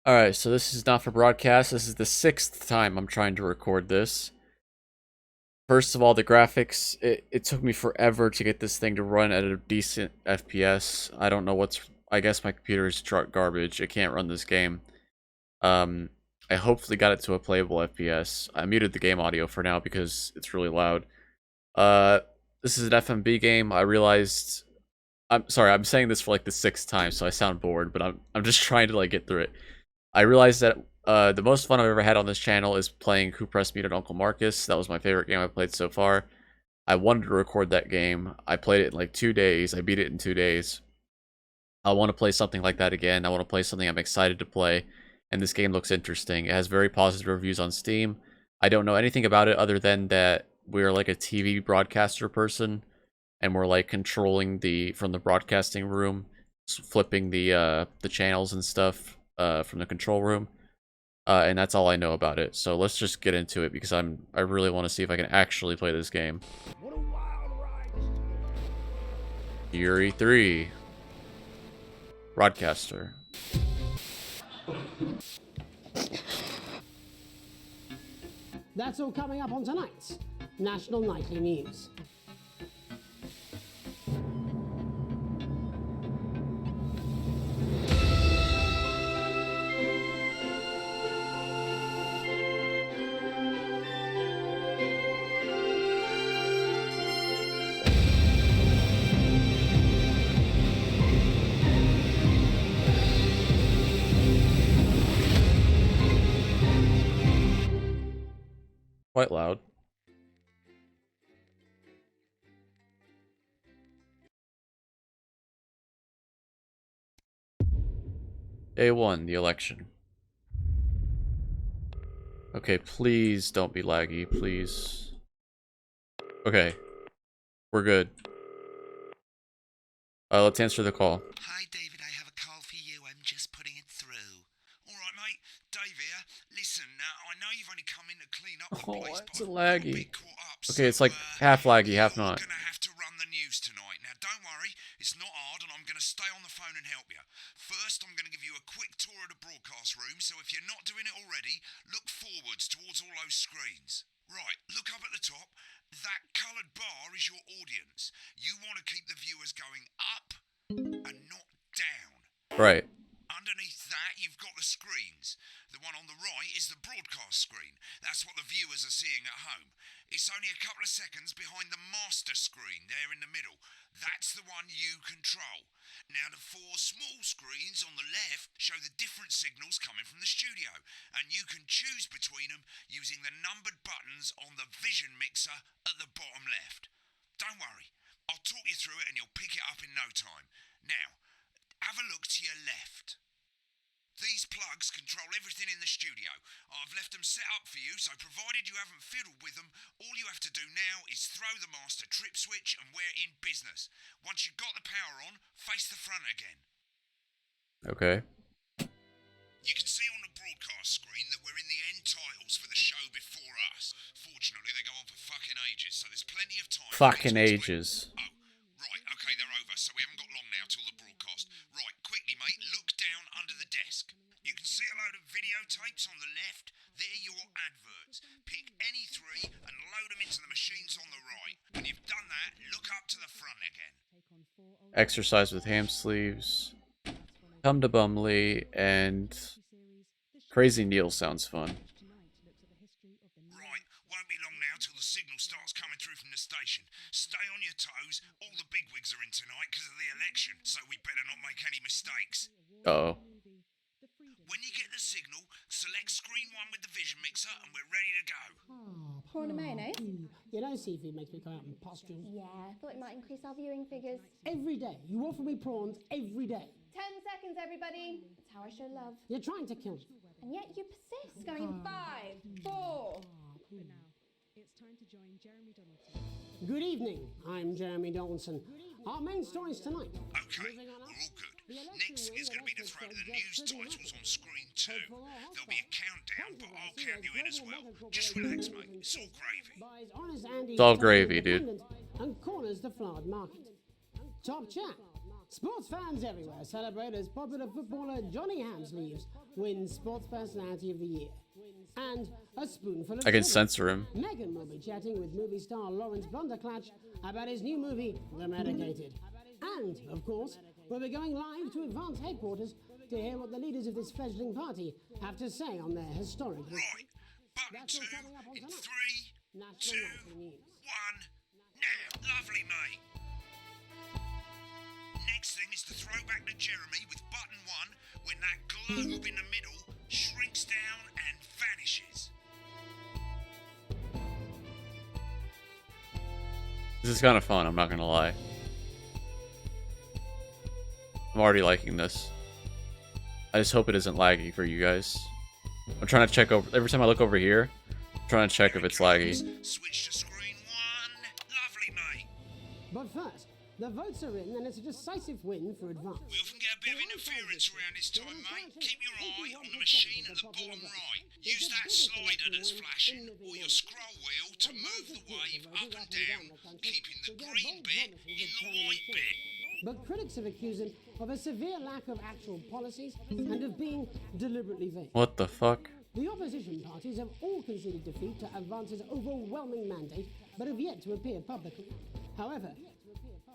Alright, so this is not for broadcast. This is the sixth time I'm trying to record this. First of all, the graphics, it took me forever to get this thing to run at a decent FPS. I don't know I guess my computer is garbage. It can't run this game. Um, I hopefully got it to a playable FPS. I muted the game audio for now because it's really loud. Uh, this is an FMV game. I realized... I'm sorry, I'm saying this for like the sixth time, so I sound bored, but I'm just trying to like get through it. I realized that the most fun I've ever had on this channel is playing Who Pressed Me to Uncle Marcus. That was my favorite game I've played so far. I wanted to record that game. I played it in like 2 days. I beat it in 2 days. I want to play something like that again. I want to play something I'm excited to play. And this game looks interesting. It has very positive reviews on Steam. I don't know anything about it other than that we're like a TV broadcaster person. And we're like controlling from the broadcasting room, flipping the channels and stuff from the control room. And that's all I know about it. So let's just get into it because I really want to see if I can actually play this game. What a wild ride. Yuri 3. Broadcaster. That's all coming up on tonight's National Nightly News. Quite loud. Day 1, the election. Okay, please don't be laggy, please. Okay, we're good. Let's answer the call. Hi, David, I have a call for you. I'm just putting it through. All right, mate. Dave here. Listen, I know you've only come in to clean up the place, Why is but it I've got a laggy? bit caught up. Okay, it's like So, half laggy, half not. You're gonna have to run the news tonight. Now, don't worry, it's not hard, and I'm gonna stay on the phone and help you. First, I'm gonna give you a quick tour of the broadcast room, so if you're not doing it already, look forwards towards all those screens. Right, look up at the top. That coloured bar is your audience. You want to keep the viewers going up and not down. Right. Underneath that, you've got the screens. The one on the right is the broadcast screen. That's what the viewers are seeing at home. It's only a couple of seconds behind the master screen there in the middle. That's the one you control. Now, the four small screens on the left show the different signals coming from the studio, and you can choose between them using the numbered buttons on the vision mixer at the bottom left. Don't worry, I'll talk you through it and you'll pick it up in no time. Now, have a look to your left. These plugs control everything in the studio. I've left them set up for you, so provided you haven't fiddled with them, all you have to do now is throw the master trip switch and we're in business. Once you've got the power on, face the front again. Okay. You can see on the broadcast screen that we're in the end titles for the show before us. Fortunately, they go on for fucking ages, so there's plenty of time. Fucking ages. Oh, right, okay, they're over, so we haven't got long now till the broadcast. Right, quickly, mate, look down under the desk. You can see a load of videotapes on the left. They're your adverts. Pick any three and load them into the machines on the right. When you've done that, look up to the front again. Exercise with ham sleeves. Come to Bumley and Crazy Neil sounds fun. Right, won't be long now till the signal starts coming through from the station. Stay on your toes. All the bigwigs are in tonight because of the election, so we better not make any mistakes. Uh-oh. When you get the signal, select screen 1 with the vision mixer and we're ready to go. Prawn and mayonnaise? You know, seafood makes me go out in pustules. Yeah, I thought it might increase our viewing figures. Every day. You offer me prawns every day. 10 seconds, everybody. That's how I show love. You're trying to kill me. And yet you persist. Going in 5, 4. Good evening. I'm Jeremy Donaldson. Our main stories tonight. Okay, we're all good. Next thing is going to be to throw the news titles on screen 2. There'll be a countdown, but I'll count you in as well. Just relax, mate. It's all gravy. It's all gravy, dude. And corners the flowered market. Top chat. Sports fans everywhere celebrate as popular footballer Johnny Hamsleeves wins Sports Personality of the Year. And a spoonful of I can sugar. censor him. Megan will be chatting with movie star Lawrence Blunderclatch about his new movie, The Medicated. And, of course, we'll be going live to Advance headquarters to hear what the leaders of this fledgling party have to say on their historic... Right, button That's all 2 coming up on in tonight. 3, National 2, Nightly News. 1, now. Lovely, mate. Next thing is to throw back to Jeremy with button 1 when that globe in the middle shrinks down and vanishes. This is kind of fun, I'm not gonna lie. I'm already liking this. I just hope it isn't laggy for you guys. I'm trying to check over... Every time I look over here, I'm trying to check if it's laggy. Switch to screen 1. Lovely, mate. But first, the votes are in and it's a decisive win for Advance. We often get a bit of interference around this time, mate. Keep your eye on the machine at the bottom right. Use that slider that's flashing or your scroll wheel to move the wave up and down, keeping the green bit in the white bit. But critics have accused him of a severe lack of actual policies and of being deliberately vague. What the fuck? The opposition parties have all conceded defeat to Advance's overwhelming mandate, but have yet to appear publicly. However,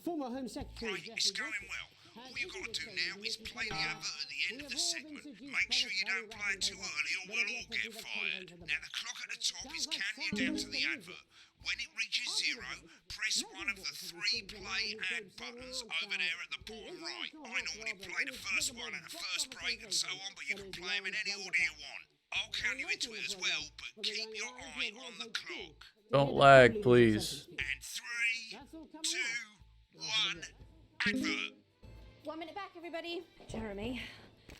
former Home Secretary Right, it's going well. All you got to do now is play the advert at the end of the segment. Make sure you don't play it too early or we'll all get fired. Now the clock at the top is counting you down to the advert. When it reaches 0, press one of the 3 play ad buttons over there at the bottom right. I normally play the first one and the first break and so on, but you can play them in any order you want. I'll count you into it as well, but keep your eye on the clock. Don't lag, please. And 3, 2, 1, advert. 1 minute back, everybody. Jeremy,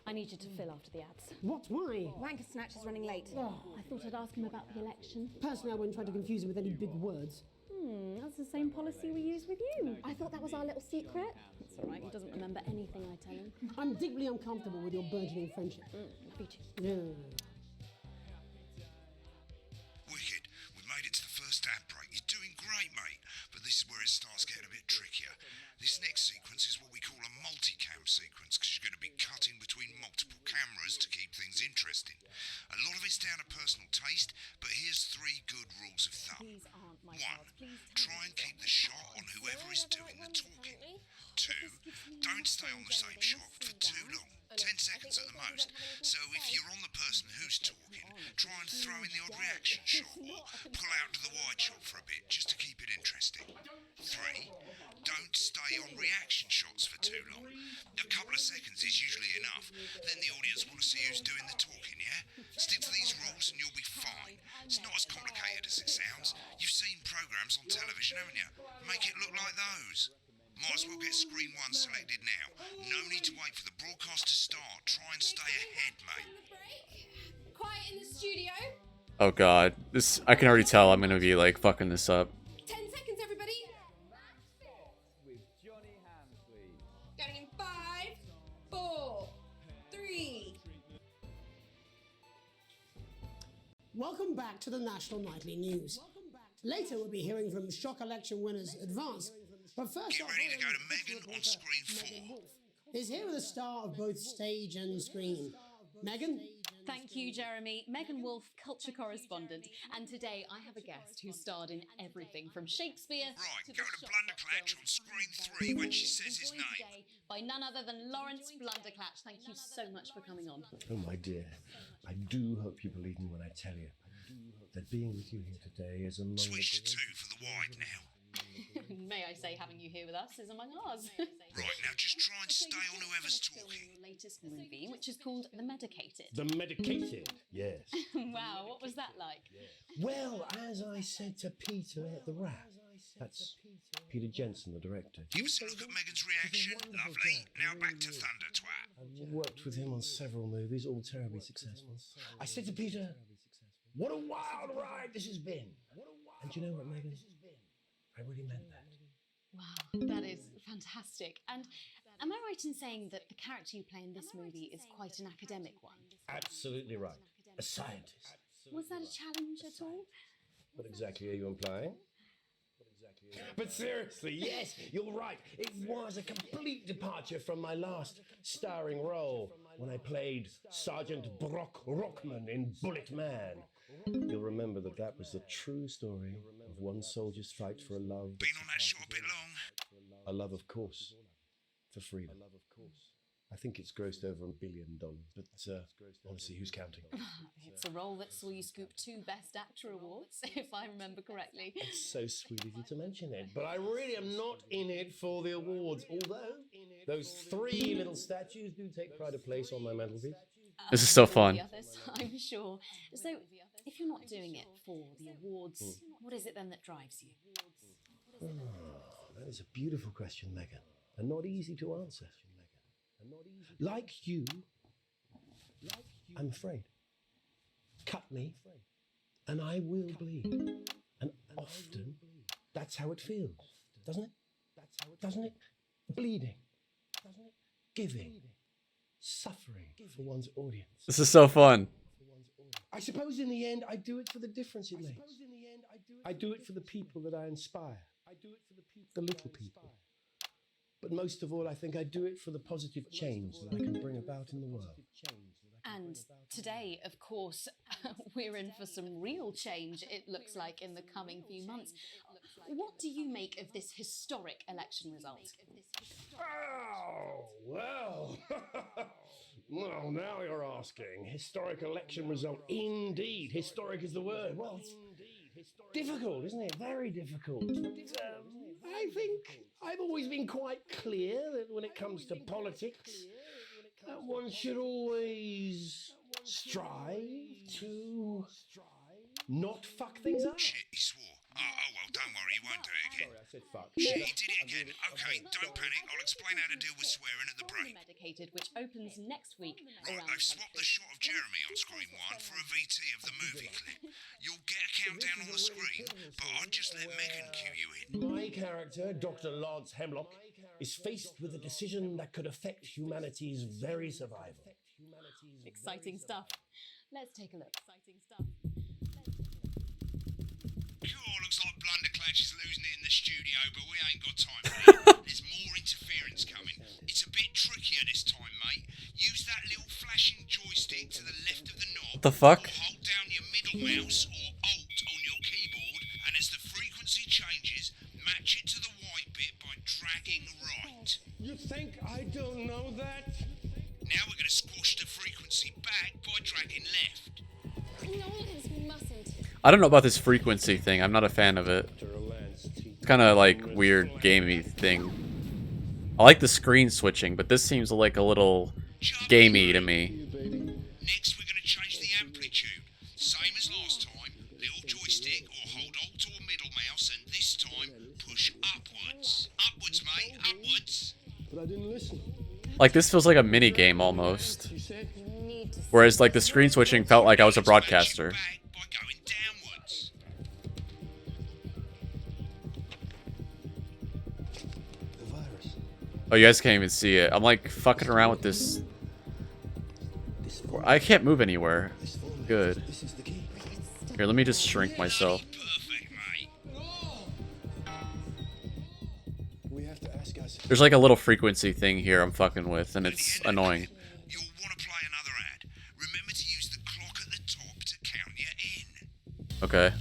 I need you to fill after the ads. What? Why? Wanker Snatch is running late. I thought I'd ask him about the election. Personally, I wouldn't try to confuse him with any big words. That's the same policy we use with you. I thought that was our little secret. It's all right, he doesn't remember anything I tell him. I'm deeply uncomfortable with your burgeoning friendship. Me too. Yeah. Wicked. We've made it to the first ad break. You're doing great, mate. But this is where it starts getting a bit trickier. This next sequence is what we call a multicam sequence, because you're going to be cutting between multiple cameras to keep things interesting. A lot of it's down to personal taste, but here's 3 good rules of thumb. These aren't my 1. cards. Please tell Try me. and keep the shot on whoever is doing the talking. 2. Don't stay on the same shot for too long. 10 seconds at the most. So if you're on the person who's talking, try and throw in the odd reaction shot or pull out to the wide shot for a bit just to keep it interesting. 3. Don't stay on reaction shots for too long. A couple of seconds is usually enough. Then the audience want to see who's doing the talking, yeah? Stick to these rules and you'll be fine. It's not as complicated as it sounds. You've seen programs on television, haven't you? Make it look like those. Might as well get screen 1 selected now. No need to wait for the broadcast to start. Try and stay ahead, mate. Quiet in the studio. Oh god. This, I can already tell I'm gonna be like fucking this up. 10 seconds, everybody. Going in 5, 4, 3. Welcome back to the National Nightly News. Later, we'll be hearing from shock election winners Advance. But first, Get ready to go to Megan on screen 4. Is here with a star of both stage and screen. Megan? Thank you, Jeremy. Megan Wolf, culture correspondent. And today I have a guest who starred in everything from Shakespeare Right, to go the to shop Blunderclatch films. on screen 3 when she says his Joined name. today by none other than Lawrence Blunderclatch. Thank you so much for coming on. Oh, my dear, I do hope you believe me when I tell you that being with you here today is among Switch to the 2 for the wide now. May I say, having you here with us is among ours. Right, now just try and So stay you've on just whoever's finished filming talking. your latest movie, which is called The Medicated. The medicated, yes. Wow, what was that like? Well, as I said to Peter at the Rat, that's Peter Jensen, the director. Give us a look at Megan's reaction. Lovely. Now back to Thunder Twat. I've worked with him on several movies, all terribly successful. I said to Peter, what a wild ride this has been. And do you know what, Megan? I really meant that. Wow, that is fantastic. And am I right in saying that the character you play in this movie is quite an academic one? Absolutely right. A scientist. Was that a challenge at all? What exactly are you implying? But seriously, yes, you're right. It was a complete departure from my last starring role when I played Sergeant Brock Rockman in Bullet Man. You'll remember that was the true story of one soldier's fight for a love. Been on that shot a bit long? A love, of course, for freedom. I think it's grossed over $1 billion, but honestly, who's counting? It's a role that saw you scoop 2 Best Actor awards, if I remember correctly. It's so sweet of you to mention it, but I really am not in it for the awards, although those 3 little statues do take pride of place on my mantelpiece. This is so fun. The others, I'm sure. So, if you're not doing it for the awards, what is it then that drives you? That is a beautiful question, Megan, and not easy to answer. Like you, I'm afraid. Cut me, and I will bleed. And often, that's how it feels, doesn't it? Doesn't it? Bleeding, giving, suffering for one's audience. This is so fun. I suppose in the end, I do it for the difference it makes. I do it for the people that I inspire, the little people. But most of all, I think I do it for the positive change that I can bring about in the world. And today, of course, we're in for some real change, it looks like, in the coming few months. What do you make of this historic election result? Oh, well. Well, now you're asking. Historic election result. Indeed. Historic is the word. Well, it's difficult, isn't it? Very difficult. I think I've always been quite clear that when it comes to politics, one should always strive to not fuck things up. Shit, he swore. Oh, well, don't worry, he won't do it again. Sorry, I said fuck. Shit, he did it again. Okay, don't panic. I'll explain how to deal with swearing at the break. Medicated, which opens next week. Right, around they've swapped the 10:30. shot of Jeremy on screen 1 for a VT of the movie clip. You'll get a countdown on the screen, but I'd just let Megan cue you in. My character, Dr. Lance Hemlock, is faced with a decision that could affect humanity's very survival. Exciting stuff. Let's take a look. Exciting stuff. Cool, looks like Blunderclatch is losing it in the studio, but we ain't got time for that. There's more interference coming. It's a bit trickier this time, mate. Use that little flashing joystick to the left of the knob. What the fuck? Or hold down your middle mouse or Alt on your keyboard, and as the frequency changes, match it to the white bit by dragging right. You think I don't know that? Now we're going to squash the frequency back by dragging left. Lawrence, we mustn't. I don't know about this frequency thing. I'm not a fan of it. It's kind of like weird gamey thing. I like the screen switching, but this seems like a little gamey to me. Next, we're going to change the amplitude. Same as last time. Little joystick or hold Alt or middle mouse, and this time push upwards. Upwards, mate. Upwards. But I didn't listen. Like, this feels like a mini game almost. You said? Whereas, like, the screen switching felt like I was a broadcaster. Back by going downwards. The virus. Oh, you guys can't even see it. I'm like fucking around with this. I can't move anywhere. Good. This is the key. Here, let me just shrink myself. Perfect, mate. We have to ask us. There's like a little frequency thing here I'm fucking with, and it's annoying. You'll want to play another ad. Remember to use the clock at the top to count you in. Okay.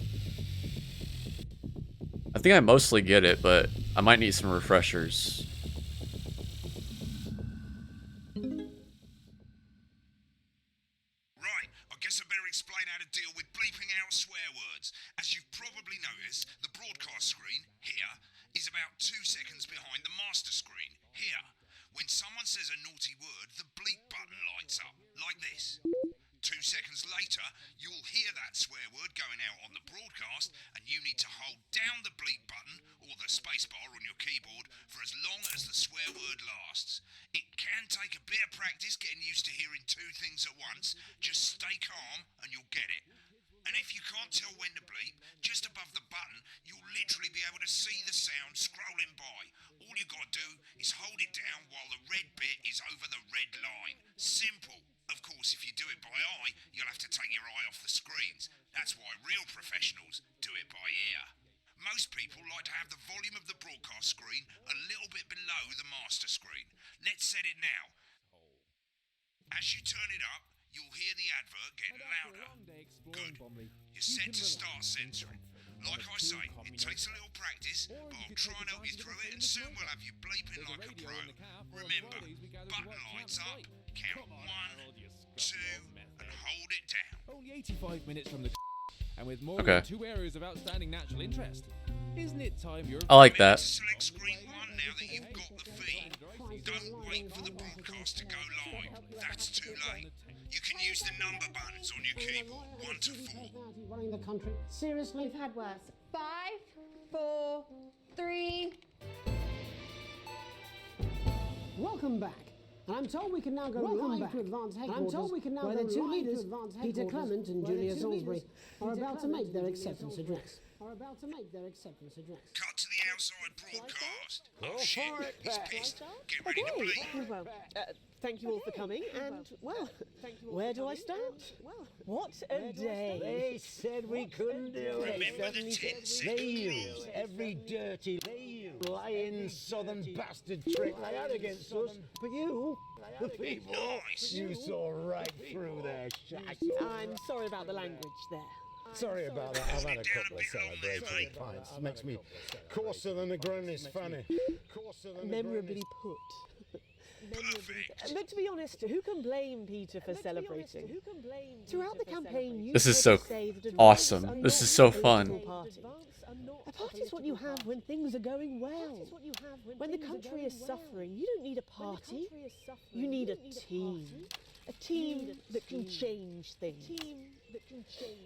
I think I mostly get it, but I might need some refreshers. Right, I guess I better explain how to deal with bleeping out swear words. As you've probably noticed, the broadcast screen, here, is about 2 seconds behind the master screen, here. When someone says a naughty word, the bleep button lights up, like this. 2 seconds later, you'll hear that swear word going out on the broadcast, and you need to hold down the bleep button, or the spacebar on your keyboard, for as long as the swear word lasts. It can take a bit of practice getting used to hearing 2 things at once. Just stay calm, and you'll get it. And if you can't tell when to bleep, just above the button, you'll literally be able to see the sound scrolling by. All you gotta do is hold it down while the red bit is over the red line. Simple. Of course, if you do it by eye, you'll have to take your eye off the screens. That's why real professionals do it by ear. Most people like to have the volume of the broadcast screen a little bit below the master screen. Let's set it now. As you turn it up, you'll hear the advert getting louder. Good. You're set to start censoring. Like I say, it takes a little practice, but I'll try and help you through it, and soon we'll have you bleeping like a pro. Remember, button lights up, count 1, 2, and hold it down. Only 85 minutes from the and with more Okay. than 2 areas of outstanding natural interest. Isn't it time you're I like Remember that. to select screen 1 now that you've got the feed. Don't wait for the broadcast to go live. That's too late. You can use the number buttons on your keyboard, 1 to 4. Running the country. Seriously? We've had worse. 5, 4, 3. Welcome back. And I'm told we can now go live to advance headquarters. I'm told we can now where the two leaders, Peter Clement and Julia Salisbury, are about to make their acceptance address. Cut to the outside broadcast. Oh shit, he's pissed. Get ready to bleep. Well, thank you all for coming, and, well, where do I start? What a day. They said we couldn't do it. Remember the 10-second They used rule. every dirty, lying southern bastard trick they had against us. But you, the people, Nice. you saw right through their shite. I'm sorry about the language there. Sorry about that. I've had a couple of celebratory pints. Makes me coarser than a granny's fanny. Memorably put. But to be honest, who can blame Peter for celebrating? Throughout the campaign, you This is tried so to say that awesome. advance are This not is so a political fun. Party. A party is what you have when things are going well. When the country is suffering, you don't need a party. You need a team. A team that can change things.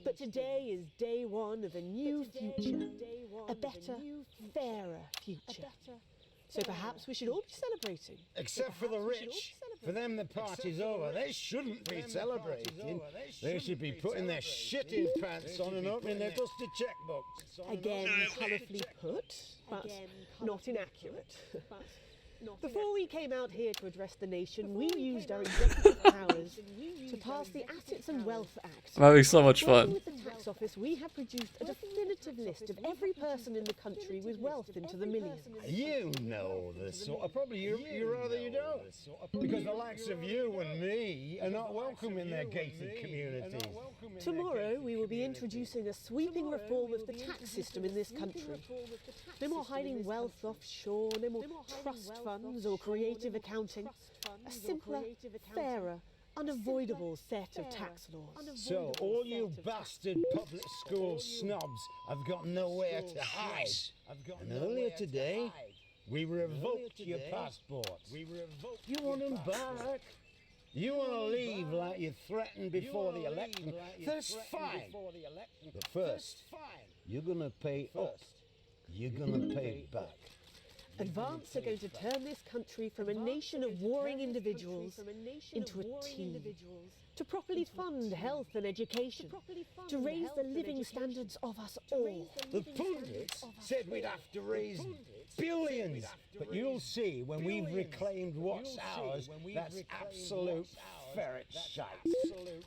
But today is day one of a new future. A better, fairer future. So perhaps we should all be celebrating. Except for the rich. For them, the party's over. They shouldn't be celebrating. They should be putting their shitting pants on and opening their dusty checkbooks. Again, colourfully put, but not inaccurate. Before we came out here to address the nation, we used our executive powers to pass the Assets and Wealth Act. I'm having so much Working fun. with the tax office, we have produced a definitive list of every person in the country with wealth into the millions. You know this sort of, probably you rather you don't. Because the likes of you and me are not welcome in their gated communities. Tomorrow, we will be introducing a sweeping reform of the tax system in this country. No more hiding wealth offshore, no more trust funds or creative accounting. A simpler, fairer, unavoidable set of tax laws. So all you bastard public school snobs have got nowhere to hide. And earlier today, we revoked your passports. You want them back? You want to leave like you threatened before the election? That's fine. But first, you're going to pay up. You're going to pay back. Advance are going to turn this country from a nation of warring individuals into a team. To properly fund health and education. To raise the living standards of us all. The pundits said we'd have to raise billions. But you'll see when we've reclaimed what's ours, that's absolute ferret shite.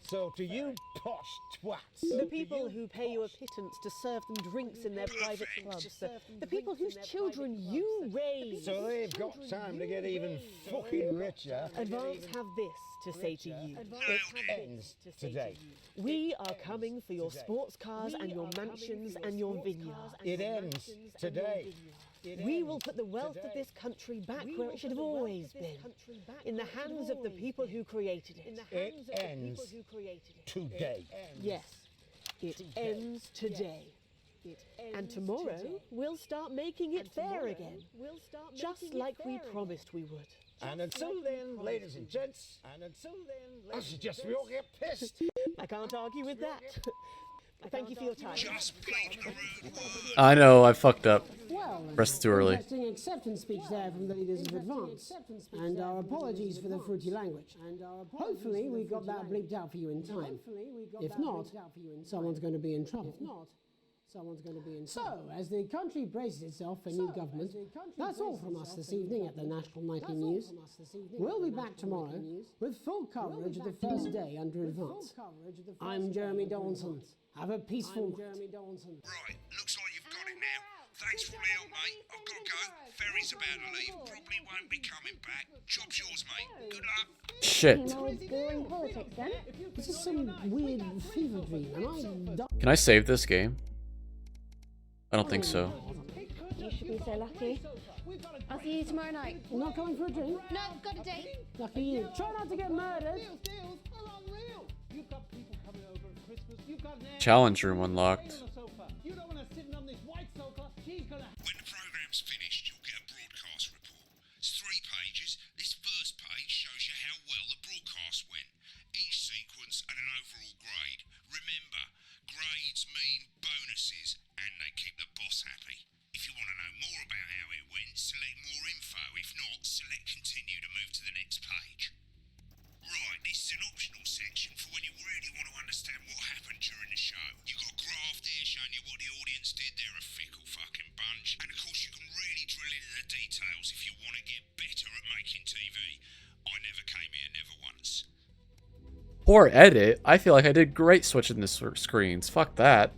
So to you posh twats, The people who pay you a pittance to serve them drinks in their private clubs. The people whose children you raise. so they've got time to get even fucking richer. Advance have this to say to you. It ends today. We are coming for your sports cars and your mansions and your vineyards. It ends today. We will put the wealth of this country back where it should have always been. In the hands of the people who created it. It ends today. Yes, it ends today. And tomorrow, we'll start making it fair again. Just like we promised we would. And until then, ladies and gents, I suggest we all get pissed. I can't argue with that. Thank you for your time. Just bleep the rude word. I know, I fucked up. Well, Pressed too early. interesting acceptance speech there from the leaders of Advance. And our apologies for the fruity language. Hopefully we got that bleeped out for you in time. If not, someone's going to be in trouble. So, as the country braces itself for new government, that's all from us this evening at the National Nightly News. We'll be back tomorrow with full coverage of the first day under Advance. I'm Jeremy Donaldson. Have a peaceful night. Right, looks like you've got it now. Thanks for all the help, mate. I've got to go. Ferry's about to leave. Probably won't be coming back. Job's yours, mate. Good luck. Shit. Boring politics then. This is some weird fever dream, and Can I save this game? I don't think so. You should be so lucky. I'll see you tomorrow night. not coming for a drink. No, got a date. Lucky you. Try not to get murdered. Challenge room unlocked. When the programme's finished, you'll get a broadcast report. It's 3 pages. This first page shows you how well the broadcast went. Each sequence and an overall grade. Remember, grades mean bonuses, and they keep the boss happy. If you want to know more about how it went, select more info. If not, select continue to move to the next page. Right, this is an optional section for when you really want to understand what happened during the show. You got a graph there showing you what the audience did. They're a fickle fucking bunch. And of course you can really drill into the details if you want to get better at making TV. I never came here, never once. Poor edit. I feel like I did great switching the screens. Fuck that.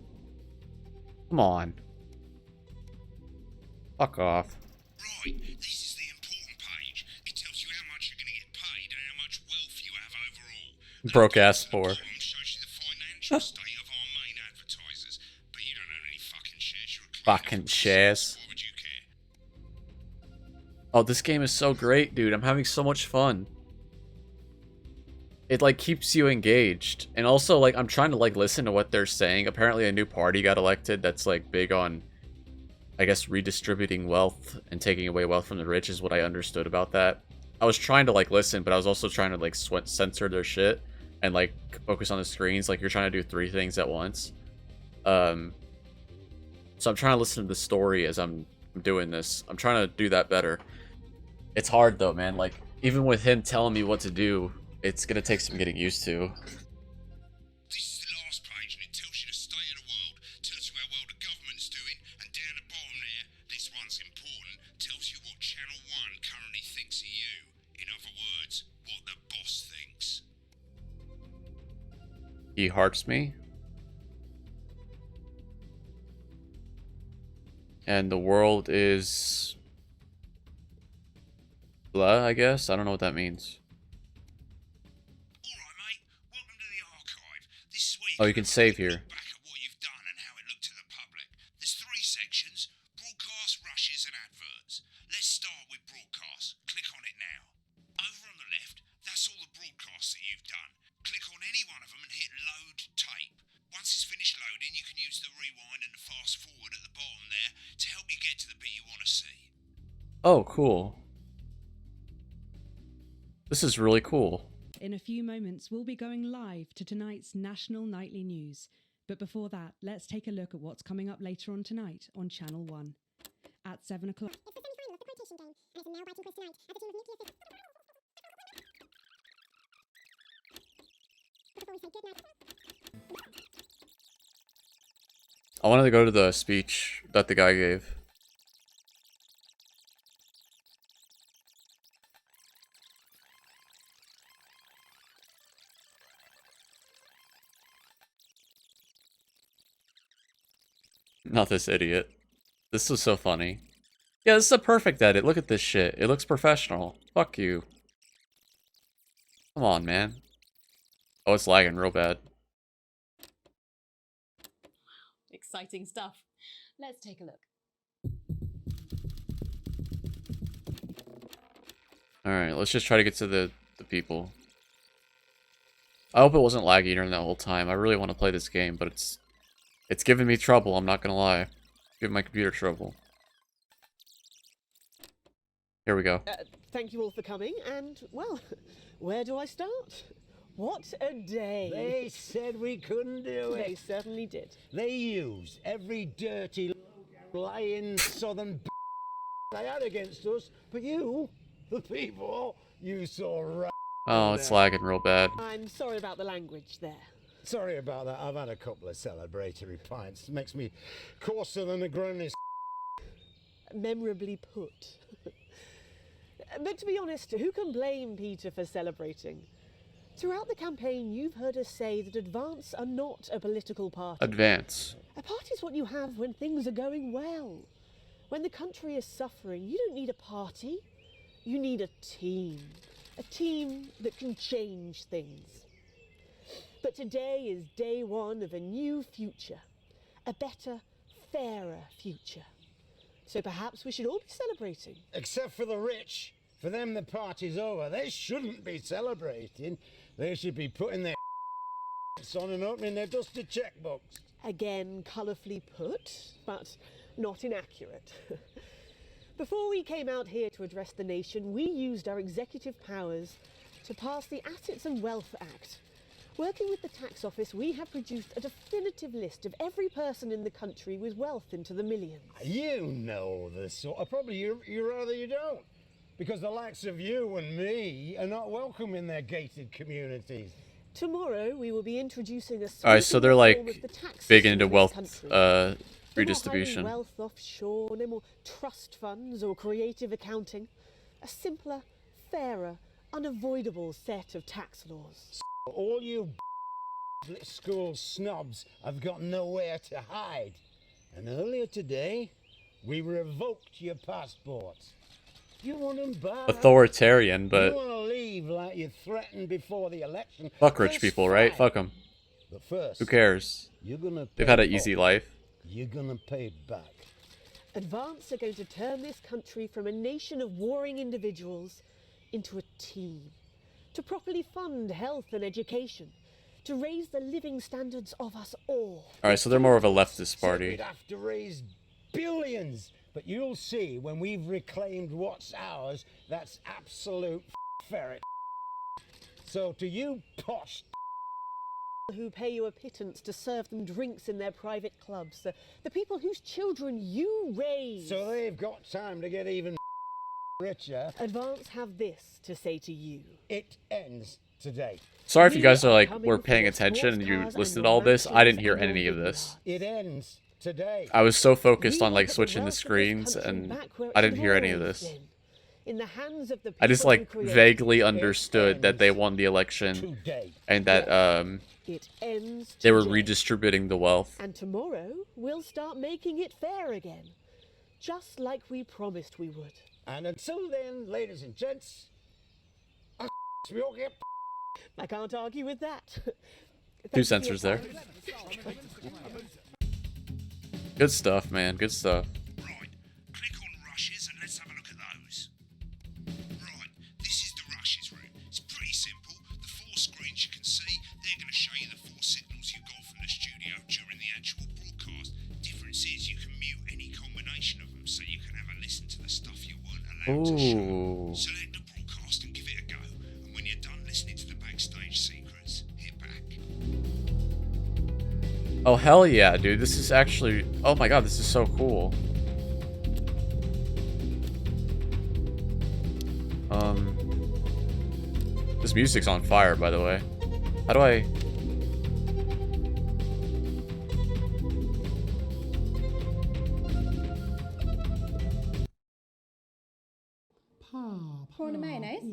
Come on. Fuck off. Right, this is the important page. It tells you how much you're going to get paid and how much wealth you have overall. Broke ass for. The column shows you the financial state of our main advertisers, but you don't own any fucking shares. You're a Fucking shares. Why would you care? Oh, this game is so great, dude. I'm having so much fun. It like keeps you engaged. And also like I'm trying to like listen to what they're saying. Apparently a new party got elected that's like big on, I guess, redistributing wealth and taking away wealth from the rich is what I understood about that. I was trying to like listen, but I was also trying to like censor their shit and like focus on the screens. Like you're trying to do 3 things at once. So I'm trying to listen to the story as I'm doing this. I'm trying to do that better. It's hard though, man. Like even with him telling me what to do, it's gonna take some getting used to. This is the last page, and it tells you the state of the world, tells you how well the government's doing, and down the bottom there, this one's important, tells you what Channel 1 currently thinks of you. In other words, what the boss thinks. He hearts me. And the world is blah, I guess. I don't know what that means. Alright, mate, welcome to the archive. This is where Oh, you can save look here. back at what you've done and how it looked to the public. There's 3 sections: broadcast, rushes, and adverts. Let's start with broadcast. Click on it now. Over on the left, that's all the broadcasts that you've done. Click on any one of them and hit load tape. Once it's finished loading, you can use the rewind and the fast forward at the bottom there to help you get to the bit you want to see. Oh, cool. This is really cool. In a few moments, we'll be going live to tonight's national nightly news. But before that, let's take a look at what's coming up later on tonight on Channel 1. At 7 o'clock. I wanted to go to the speech that the guy gave. Not this idiot. This was so funny. Yeah, this is a perfect edit. Look at this shit. It looks professional. Fuck you. Come on, man. Oh, it's lagging real bad. Exciting stuff. Let's take a look. Alright, let's just try to get to the people. I hope it wasn't laggy during that whole time. I really want to play this game, but it's giving me trouble, I'm not gonna lie. It's giving my computer trouble. Here we go. Thank you all for coming, and, well, where do I start? What a day! They said we couldn't do They it. certainly did. They used every dirty, lying southern they had against us, but you, the people, you saw right. Oh, it's lagging real bad. I'm sorry about the language there. Sorry about that. I've had a couple of celebratory pints. It makes me coarser than a granny's. Memorably put. But to be honest, who can blame Peter for celebrating? Throughout the campaign, you've heard us say that Advance are not a political party. Advance. A party's what you have when things are going well. When the country is suffering, you don't need a party. You need a team. A team that can change things. But today is day one of a new future. A better, fairer future. So perhaps we should all be celebrating. Except for the rich. For them, the party's over. They shouldn't be celebrating. They should be putting their on and opening their dusty checkbooks. Again, colourfully put, but not inaccurate. Before we came out here to address the nation, we used our executive powers to pass the Assets and Wealth Act. Working with the tax office, we have produced a definitive list of every person in the country with wealth into the millions. You know the sort of probably you rather you don't. Because the likes of you and me are not welcome in their gated communities. Tomorrow we will be introducing a Alright, so they're reform like of the tax big system into in this wealth country. We're not redistribution. hiding wealth offshore, no more trust funds or creative accounting. A simpler, fairer, unavoidable set of tax laws. All you school snobs have got nowhere to hide. And earlier today, we revoked your passports. You want them back. Authoritarian, You but want to leave like you threatened before the election. fuck rich That's people, right? fine. Fuck them. But first, Who cares? you're gonna They've pay had an easy back. life. You're gonna pay back. Advance are going to turn this country from a nation of warring individuals into a team. To properly fund health and education. To raise the living standards of us all. Alright, so they're more of a leftist So party. we'd have to raise billions. But you'll see when we've reclaimed what's ours, that's absolute ferret. So to you posh Who pay you a pittance to serve them drinks in their private clubs. The people whose children you raise. so they've got time to get even richer. Advance have this to say to you. It ends today. Sorry if you guys are like Coming were for paying your attention and sports you cars listened and to all your this. I didn't mansions hear and your any of big this. yachts. It ends today. I was so focused We on will like put the switching the wealth of this screens country and back where it I didn't should hear any of always this. been. In the hands of the I just people like who create. vaguely It understood that they ends won the election today. and that It ends they were today. redistributing the wealth. And tomorrow we'll start making it fair again. Just like we promised we would. And until then, ladies and gents, we all get I can't argue with that. Two Thanks for your censors there. time. Good stuff, man. Good stuff. Right, click on rushes and let's have a look at those. Right, this is the rushes route. It's pretty simple. The 4 screens you can see, they're going to show you the 4 signals you got from the studio during the actual broadcast. Difference is you can mute any combination of them, so you can have a listen to the stuff you weren't allowed to show. Ooh. Select the broadcast and give it a go. And when you're done listening to the backstage secrets, hit back. Oh hell yeah, dude. This is actually oh my god, this is so cool. This music's on fire, by the way. How do I Prawn and mayonnaise?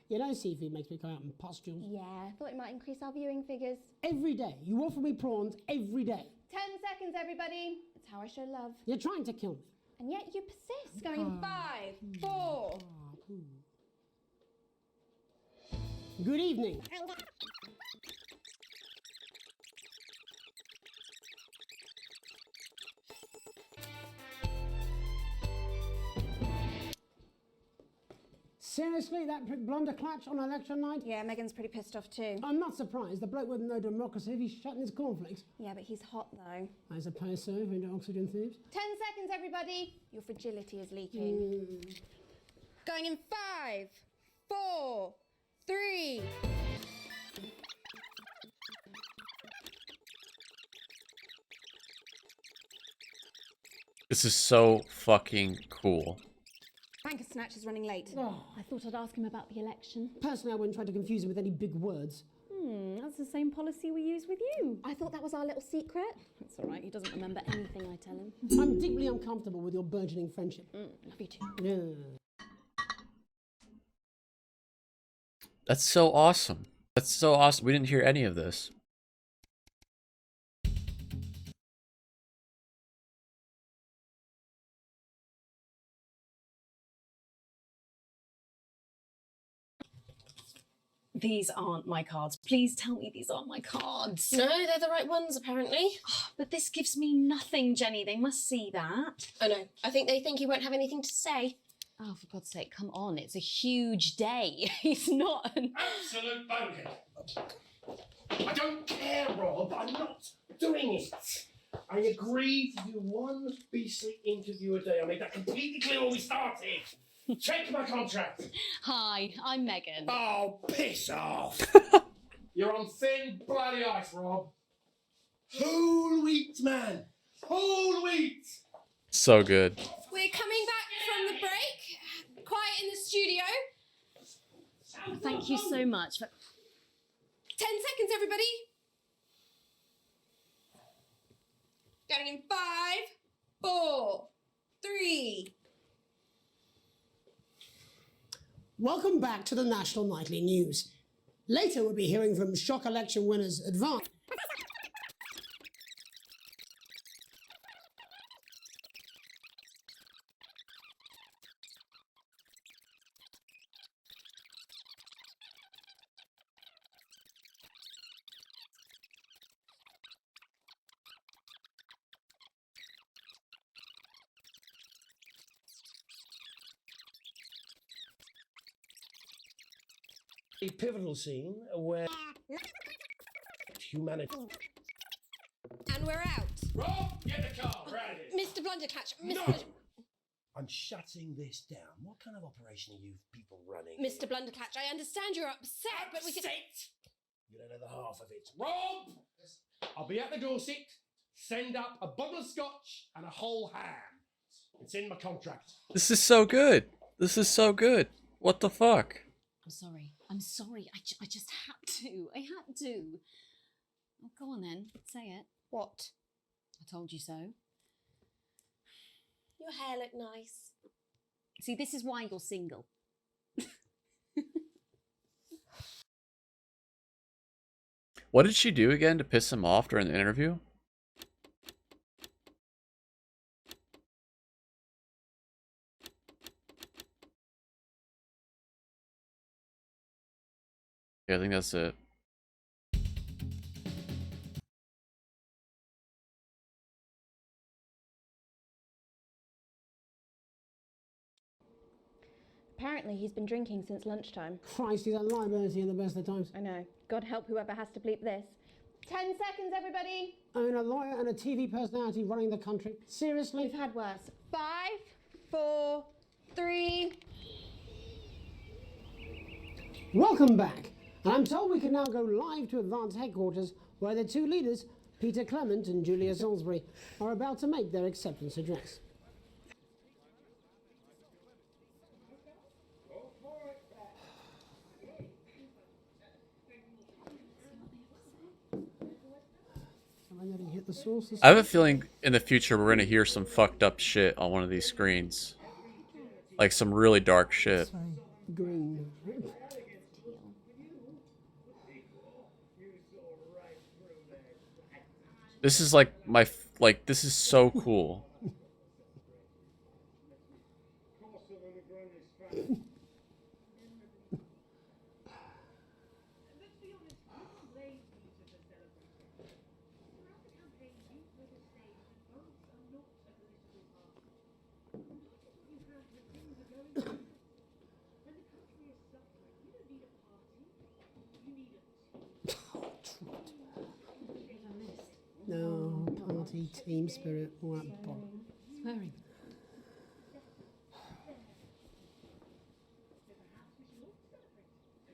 You know seafood makes me come out in pustules. Yeah, I thought it might increase our viewing figures. Every day. You offer me prawns every day. 10 seconds, everybody. It's how I show love. You're trying to kill me. And yet you persist. Going in 5, 4. Good evening. Seriously, that prick blunderclatch on election night? Yeah, Megan's pretty pissed off too. I'm not surprised. The bloke with no democracy, if he's shutting his cornflakes. Yeah, but he's hot though. I suppose so, if into oxygen thieves. 10 seconds, everybody. Your fragility is leaking. Going in 5, 4, 3. This is so fucking cool. Banker Snatch is running late. Oh. I thought I'd ask him about the election. Personally, I wouldn't try to confuse him with any big words. That's the same policy we use with you. I thought that was our little secret. That's all right. He doesn't remember anything I tell him. I'm deeply uncomfortable with your burgeoning friendship. Love you too. Yeah. That's so awesome. That's so awesome. We didn't hear any of this. These aren't my cards. Please tell me these aren't my cards. No, they're the right ones, apparently. But this gives me nothing, Jenny. They must see that. Oh, no. I think they think he won't have anything to say. Oh, for God's sake, come on. It's a huge day. He's not an... Absolute bonehead. I don't care, Rob. I'm not doing it. I agreed to do one beastly interview a day. I made that completely clear when we started. Check my contract. Hi, I'm Megan. Oh, piss off. You're on thin bloody ice, Rob. Whole wheat, man. Whole wheat. So good. We're coming back from the break. Quiet in the studio. Thank you so much. 10 seconds, everybody. Going in 5, 4, 3. Welcome back to the National Nightly News. Later we'll be hearing from shock election winners Advance. A pivotal scene where humanity. And we're out. Rob, get the car. We're out of here. Mr. Blunderclatch. No! I'm shutting this down. What kind of operation are you people running? Mr. Blunderclatch, I understand you're upset, but we can... You don't know the half of it. Rob! I'll be at the Dorset. Send up a bottle of scotch and a whole ham. It's in my contract. This is so good. This is so good. What the fuck? I'm sorry. I'm sorry. I just had to. I had to. Oh, go on then. Say it. What? I told you so. Your hair looked nice. See, this is why you're single. What did she do again to piss him off during the interview? Yeah, I think that's it. Apparently he's been drinking since lunchtime. Christ, he's a liability in the best of times. I know. God help whoever has to bleep this. 10 seconds, everybody. I mean, a lawyer and a TV personality running the country. Seriously? We've had worse. 5, 4, 3. Welcome back. And I'm told we can now go live to Advance headquarters where the two leaders, Peter Clement and Julia Salisbury, are about to make their acceptance address. Hit the source. I have a feeling in the future we're gonna hear some fucked up shit on one of these screens. Like some really dark shit. Green. This is like this is so cool. No, party, team spirit, all that bomb. Swearing.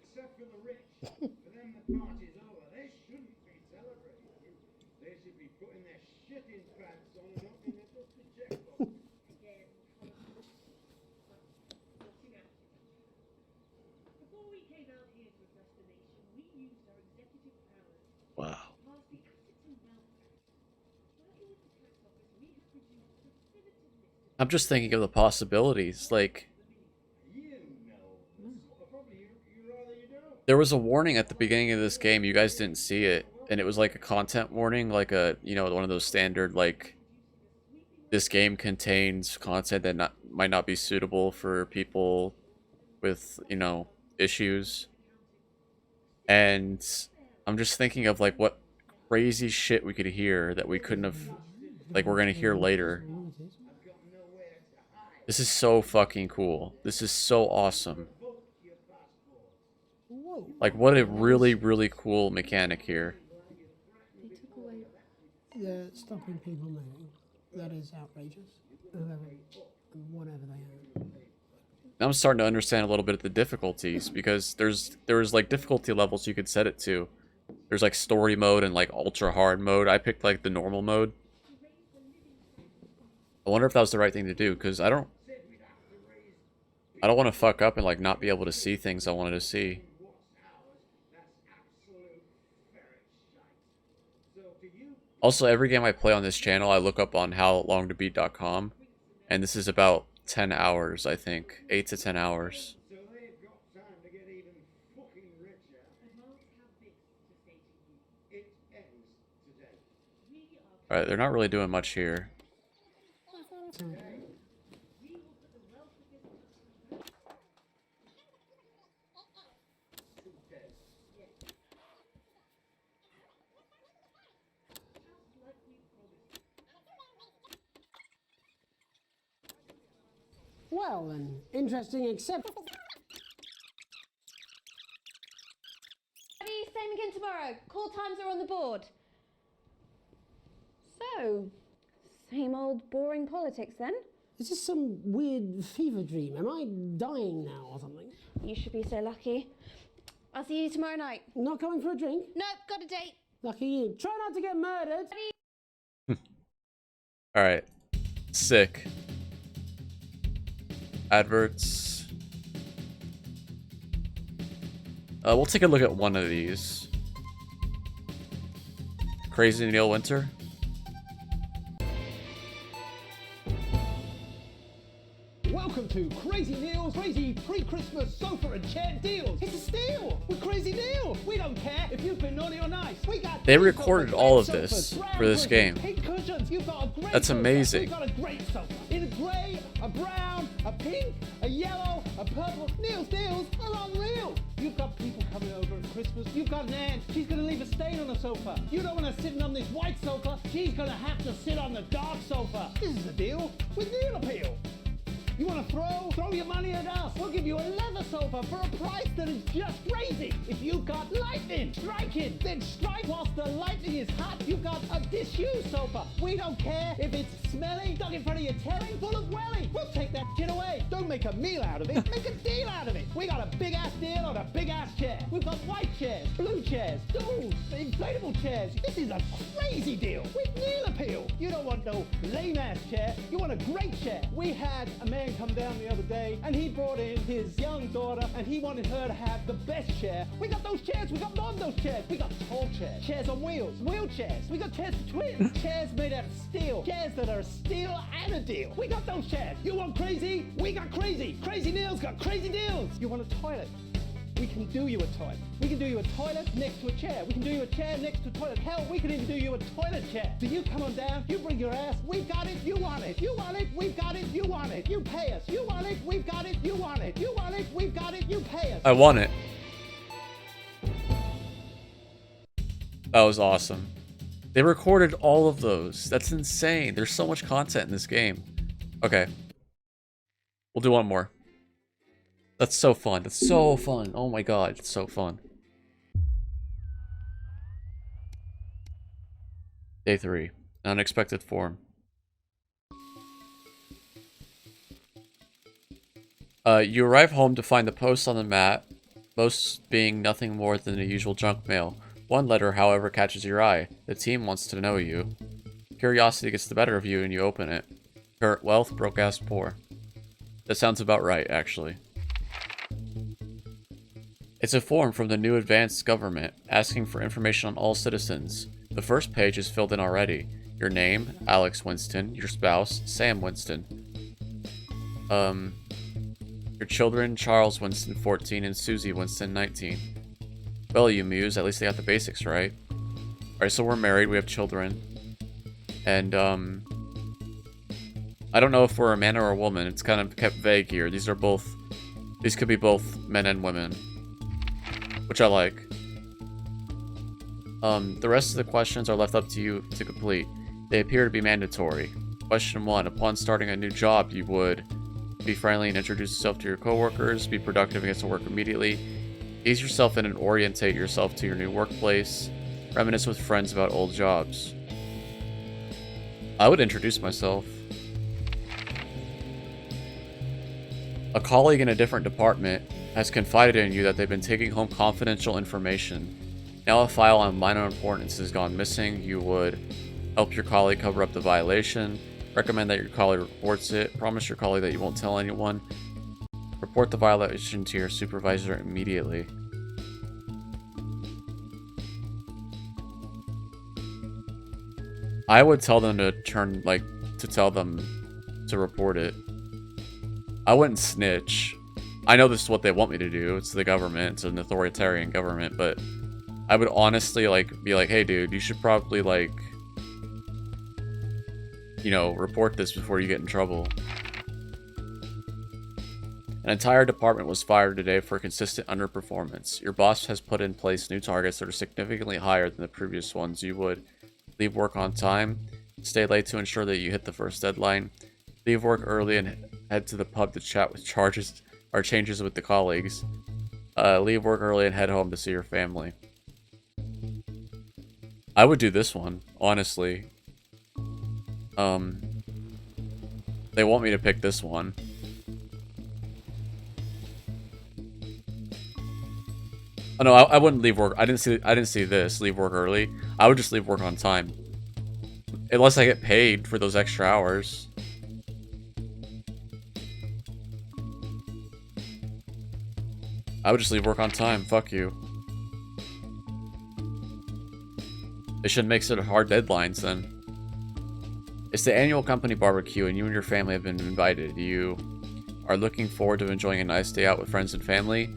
Except for the rich. For them the party's over. They shouldn't be celebrating. They should be putting their shit in pants on and opening a dusty checkbook. Before we came out here to address the nation, we used our executive powers. Wow. I'm just thinking of the possibilities. Like, there was a warning at the beginning of this game. You guys didn't see it, and it was like a content warning, like a, you know, one of those standard, like, this game contains content that might not be suitable for people with, you know, issues. And I'm just thinking of like what crazy shit we could hear that we couldn't have, like we're gonna hear later. This is so fucking cool. This is so awesome. Like, what a really, really cool mechanic here. They're stopping people moving. That is outrageous. Whatever they are. I'm starting to understand a little bit of the difficulties, because there's like difficulty levels you could set it to. There's like story mode and like ultra hard mode. I picked like the normal mode. I wonder if that was the right thing to do, because I don't want to fuck up and like not be able to see things I wanted to see. Also, every game I play on this channel, I look up on howlongtobeat.com, and this is about 10 hours, I think. 8 to 10 hours. Alright, they're not really doing much here. Well then, interesting except... Same again tomorrow. Call times are on the board. So, same old boring politics then? Is this some weird fever dream? Am I dying now or something? You should be so lucky. I'll see you tomorrow night. Not coming for a drink? Nope, got a date. Lucky you. Try not to get murdered. Alright. Sick. Adverts. We'll take a look at one of these. Crazy Neil Winter. Welcome to Crazy Neil's crazy pre-Christmas sofa and chair deals. It's a steal with Crazy Neil. We don't care if you've been naughty or nice. We got They recorded all of this for this game. pink cushions. You've got a great That's sofa. amazing. We've got a great sofa in a grey, a brown, a pink, a yellow, a purple. Neil's deals are unreal. You've got people coming over at Christmas. You've got an aunt. She's going to leave a stain on the sofa. You don't want her sitting on this white sofa. She's going to have to sit on the dark sofa. This is the deal with Neil Appeal. You want to throw your money at us? We'll give you a leather sofa for a price that is just crazy. If you've got lightning, strike it. Then strike whilst the lightning is hot. You've got a disused sofa. We don't care if it's smelly, stuck in front of your telly, full of welly. We'll take that shit away. Don't make a meal out of it. Make a deal out of it. We got a big ass deal on a big ass chair. We've got white chairs, blue chairs, stools, inflatable chairs. This is a crazy deal with Neil Appeal. You don't want no lame ass chair. You want a great chair. We had a man come down the other day and he brought in his young daughter and he wanted her to have the best chair. We got those chairs. We got more of those chairs. We got tall chairs, chairs on wheels, wheelchairs. We got chairs for twins, chairs made out of steel, chairs that are a steal and a deal. We got those chairs. You want crazy? We got crazy. Crazy Neil's got crazy deals. You want a toilet? We can do you a toilet. We can do you a toilet next to a chair. We can do you a chair next to a toilet. Hell, we can even do you a toilet chair. So you come on down, you bring your ass, we've got it, you want it. You want it, we've got it, you want it. You pay us. You want it, we've got it, you want it. You want it, we've got it, you pay us. I want it. That was awesome. They recorded all of those. That's insane. There's so much content in this game. Okay. We'll do one more. That's so fun. That's so fun. Oh my god, it's so fun. Day 3. Unexpected form. You arrive home to find the posts on the mat, most being nothing more than the usual junk mail. One letter, however, catches your eye. The team wants to know you. Curiosity gets the better of you and you open it. Current wealth, broke ass poor. That sounds about right, actually. It's a form from the new advanced government, asking for information on all citizens. The first page is filled in already. Your name, Alex Winston. Your spouse, Sam Winston. Your children, Charles Winston, 14, and Susie Winston, 19. Well, you muse, at least they got the basics right. Alright, so we're married, we have children. And, I don't know if we're a man or a woman. It's kind of kept vague here. These could be both men and women. Which I like. The rest of the questions are left up to you to complete. They appear to be mandatory. Question 1. Upon starting a new job, you would be friendly and introduce yourself to your coworkers, be productive and get to work immediately, ease yourself in and orientate yourself to your new workplace, reminisce with friends about old jobs. I would introduce myself. A colleague in a different department has confided in you that they've been taking home confidential information. Now a file on minor importance has gone missing. You would help your colleague cover up the violation, recommend that your colleague reports it, promise your colleague that you won't tell anyone, report the violation to your supervisor immediately. I would tell them to tell them to report it. I wouldn't snitch. I know this is what they want me to do. It's the government. It's an authoritarian government, but I would honestly be like, hey dude, you should probably report this before you get in trouble. An entire department was fired today for consistent underperformance. Your boss has put in place new targets that are significantly higher than the previous ones. You would leave work on time, stay late to ensure that you hit the first deadline, leave work early and head to the pub to chat with changes with the colleagues, leave work early and head home to see your family. I would do this one, honestly. They want me to pick this one. Oh no, I wouldn't leave work. I didn't see this. Leave work early. I would just leave work on time. Unless I get paid for those extra hours. I would just leave work on time. Fuck you. They should make sort of hard deadlines then. It's the annual company barbecue and you and your family have been invited. You are looking forward to enjoying a nice day out with friends and family.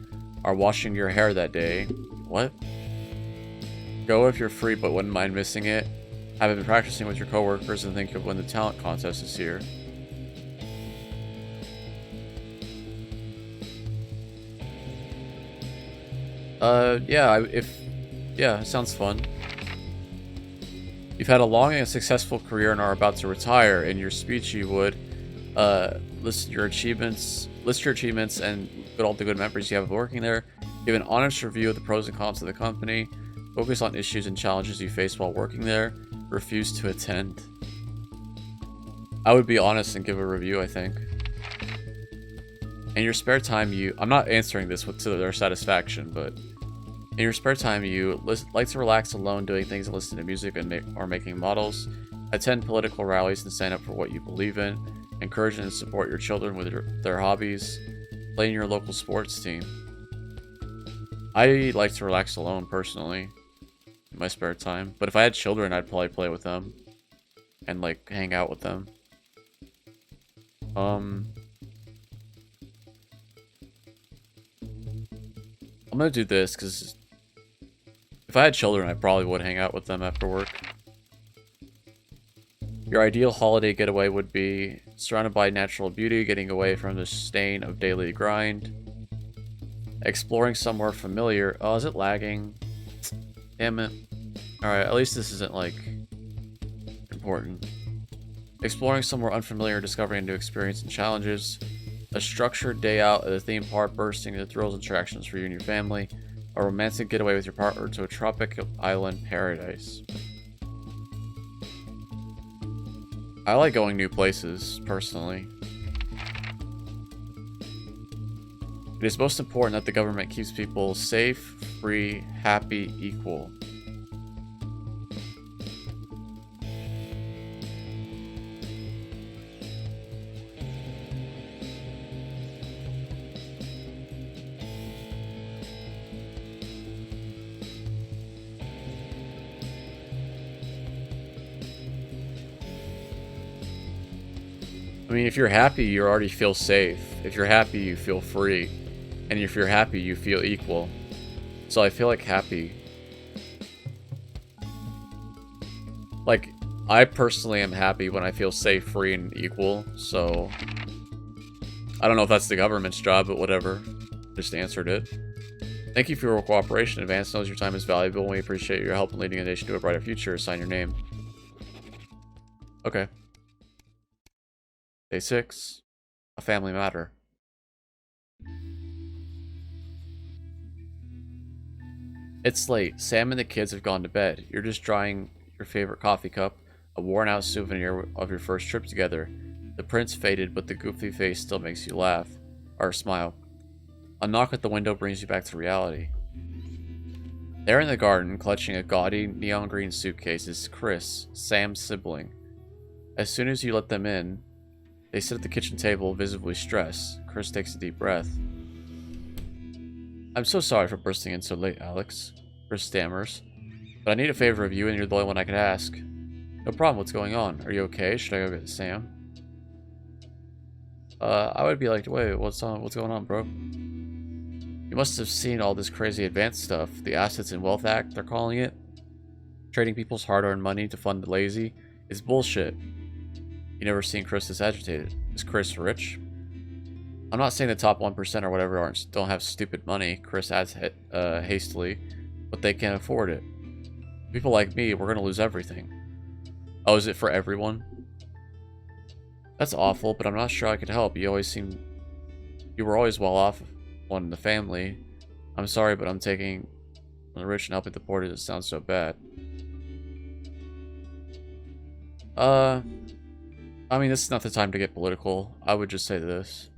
Are washing your hair that day. What? Go if you're free but wouldn't mind missing it. Have been practicing with your coworkers and think you'll win the talent contest this year. Yeah, it sounds fun. You've had a long and successful career and are about to retire. In your speech, you would list your achievements and all the good memories you have of working there. Give an honest review of the pros and cons of the company. Focus on issues and challenges you face while working there. Refuse to attend. I would be honest and give a review, I think. In your spare time, I'm not answering this to their satisfaction, but in your spare time, you like to relax alone doing things and listen to music or making models. Attend political rallies and stand up for what you believe in. Encourage and support your children with their hobbies. Play in your local sports team. I like to relax alone, personally, in my spare time. But if I had children, I'd probably play with them. And, hang out with them. I'm gonna do this, because if I had children, I probably would hang out with them after work. Your ideal holiday getaway would be surrounded by natural beauty, getting away from the stain of daily grind. Exploring somewhere familiar. Oh, is it lagging? Damn it. Alright, at least this isn't, important. Exploring somewhere unfamiliar, discovering a new experience and challenges. A structured day out at a theme park, bursting into thrills and attractions for you and your family. A romantic getaway with your partner to a tropic island paradise. I like going new places, personally. It is most important that the government keeps people safe, free, happy, equal. I mean, if you're happy, you already feel safe. If you're happy, you feel free. And if you're happy, you feel equal. So I feel happy. I personally am happy when I feel safe, free, and equal, so I don't know if that's the government's job, but whatever. Just answered it. Thank you for your cooperation. Advance knows your time is valuable, and we appreciate your help in leading a nation to a brighter future. Sign your name. Okay. Day 6. A family matter. It's late. Sam and the kids have gone to bed. You're just drying your favorite coffee cup, a worn-out souvenir of your first trip together. The print's faded, but the goofy face still makes you laugh. Or smile. A knock at the window brings you back to reality. There in the garden, clutching a gaudy neon green suitcase, is Chris, Sam's sibling. As soon as you let them in, they sit at the kitchen table, visibly stressed. Chris takes a deep breath. I'm so sorry for bursting in so late, Alex. Chris stammers. But I need a favor of you, and you're the only one I could ask. No problem, what's going on? Are you okay? Should I go get Sam? I would be like, wait, what's going on, bro? You must have seen all this crazy advanced stuff. The Assets and Wealth Act, they're calling it. Trading people's hard-earned money to fund the lazy is bullshit. You never seen Chris this agitated. Is Chris rich? I'm not saying the top 1% or whatever don't have stupid money, Chris adds hastily, but they can't afford it. People like me, we're gonna lose everything. Oh, is it for everyone? That's awful, but I'm not sure I could help. You were always well off one in the family. I'm sorry, but I'm taking the rich and helping the poor doesn't sound so bad. I mean, this is not the time to get political. I would just say this.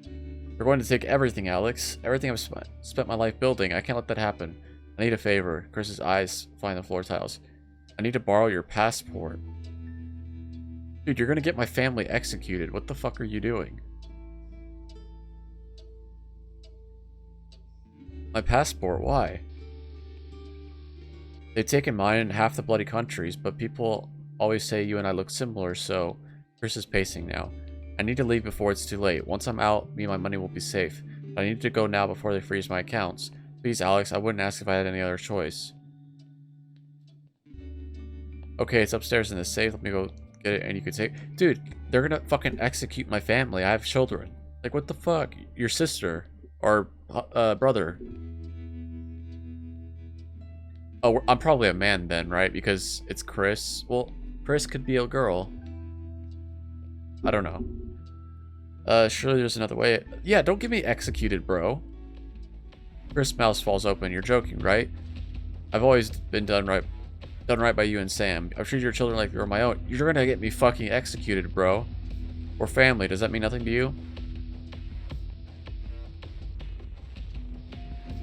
We're going to take everything, Alex. Everything I've spent my life building. I can't let that happen. I need a favor. Chris's eyes find the floor tiles. I need to borrow your passport. Dude, you're gonna get my family executed. What the fuck are you doing? My passport? Why? They've taken mine in half the bloody countries, but people always say you and I look similar, so Chris is pacing now. I need to leave before it's too late. Once I'm out, me and my money will be safe. But I need to go now before they freeze my accounts. Please, Alex, I wouldn't ask if I had any other choice. Okay, it's upstairs in the safe. Let me go get it and you could take... Dude, they're gonna fucking execute my family. I have children. Like, what the fuck? Your sister. Or, brother. Oh, I'm probably a man then, right? Because it's Chris. Well, Chris could be a girl. I don't know. Surely there's another way. Yeah, don't get me executed, bro. Chris' mouth falls open. You're joking, right? I've always been done right by you and Sam. I've treated your children like they were my own. You're gonna get me fucking executed, bro. We're family. Does that mean nothing to you?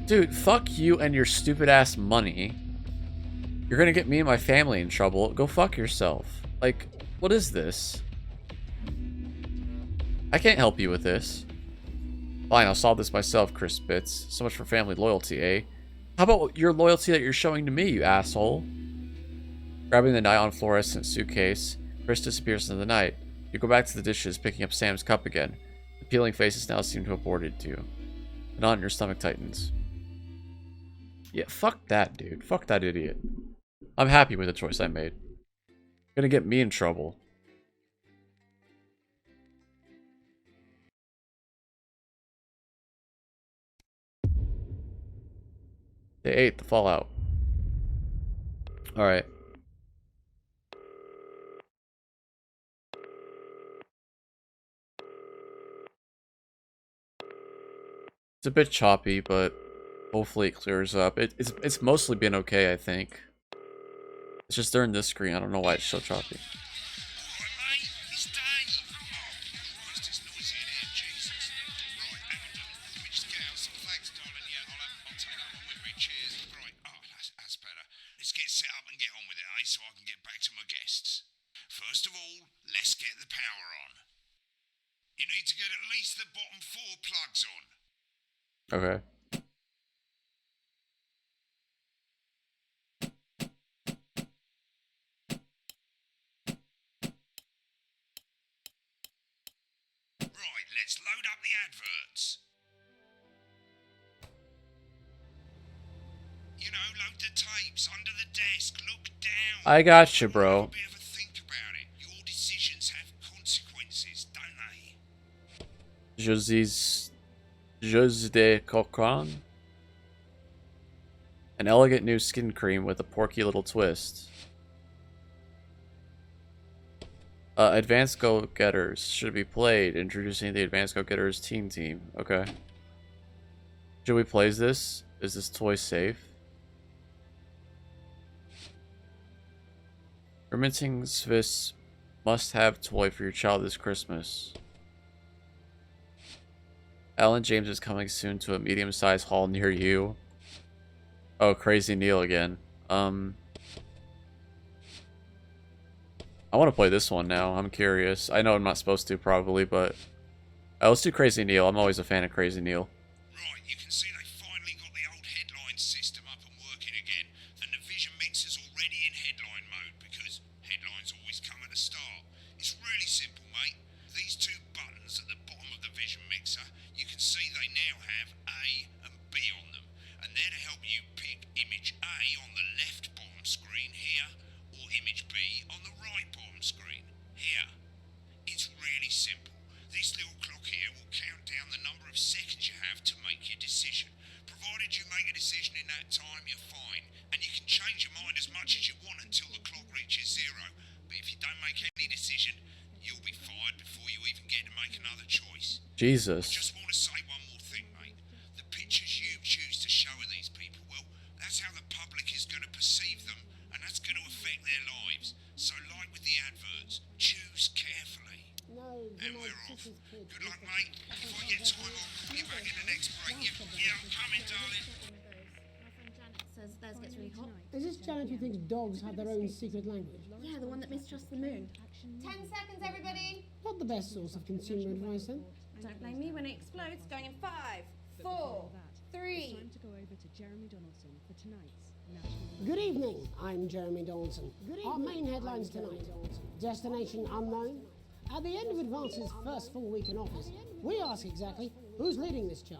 Dude, fuck you and your stupid ass money. You're gonna get me and my family in trouble. Go fuck yourself. Like, what is this? I can't help you with this. Fine, I'll solve this myself, Chris spits. So much for family loyalty, eh? How about your loyalty that you're showing to me, you asshole? Grabbing the neon fluorescent suitcase, Chris disappears into the night. You go back to the dishes, picking up Sam's cup again. The peeling faces now seem to have boarded you. The knot in your stomach tightens. Yeah, fuck that, dude. Fuck that idiot. I'm happy with the choice I made. Gonna get me in trouble. Day 8, the fallout. Alright. It's a bit choppy, but hopefully it clears up. It's mostly been okay, I think. It's just during this screen. I don't know why it's so choppy. First of all, let's get the power on. You need to get at least the bottom 4 plugs on. Okay. Right, let's load up the adverts. You know, load the tapes under the desk. Look down. I got you, bro. Jeux de Cochon. An elegant new skin cream with a porky little twist. Advanced Go-Getters should be played. Introducing the Advanced Go-Getters team. Okay. Should we play this? Is this toy safe? Fermenting Swiss must-have toy for your child this Christmas. Alan James is coming soon to a medium-sized hall near you. Oh, Crazy Neil again. I want to play this one now. I'm curious. I know I'm not supposed to, probably, but... let's do Crazy Neil. I'm always a fan of Crazy Neil. Right, you can see they finally got the old headline system up and working again, and the Vision Mixer's already in headline mode, because headlines always come at the start. It's really simple, mate. These two buttons at the bottom of the Vision Mixer, you can see they now have A and B on them, and they're to help you pick image A on the left bottom screen here, or image B on the right bottom screen here. It's really simple. This little clock here will count down the number of seconds you have to make your decision. Provided you make a decision in that time, you're fine. And you can change your mind as much as you want until the clock reaches 0. But if you don't make any decision, you'll be fired before you even get to make another choice. Jesus. I just want to say one more thing, mate. The pictures you choose to show of these people, well, that's how the public is going to perceive them, and that's going to affect their lives. So like with the adverts, choose carefully. And we're off. Good luck, mate. If I get time, I'll call you back in the next break. Yeah, I'm coming, darling. My friend Janet says theirs gets really hot. Is this Janet who thinks dogs have their own secret language? Yeah, the one that mistrusts the moon. 10 seconds, everybody. Not the best source of consumer advice, then? Don't blame me when it explodes. Going in 5, 4, 3. It's time to go over to Jeremy Donaldson for tonight's National. Good evening, I'm Jeremy Donaldson. Our main headlines tonight. Destination unknown. At the end of Advance's first full week in office, we ask exactly who's leading this charge.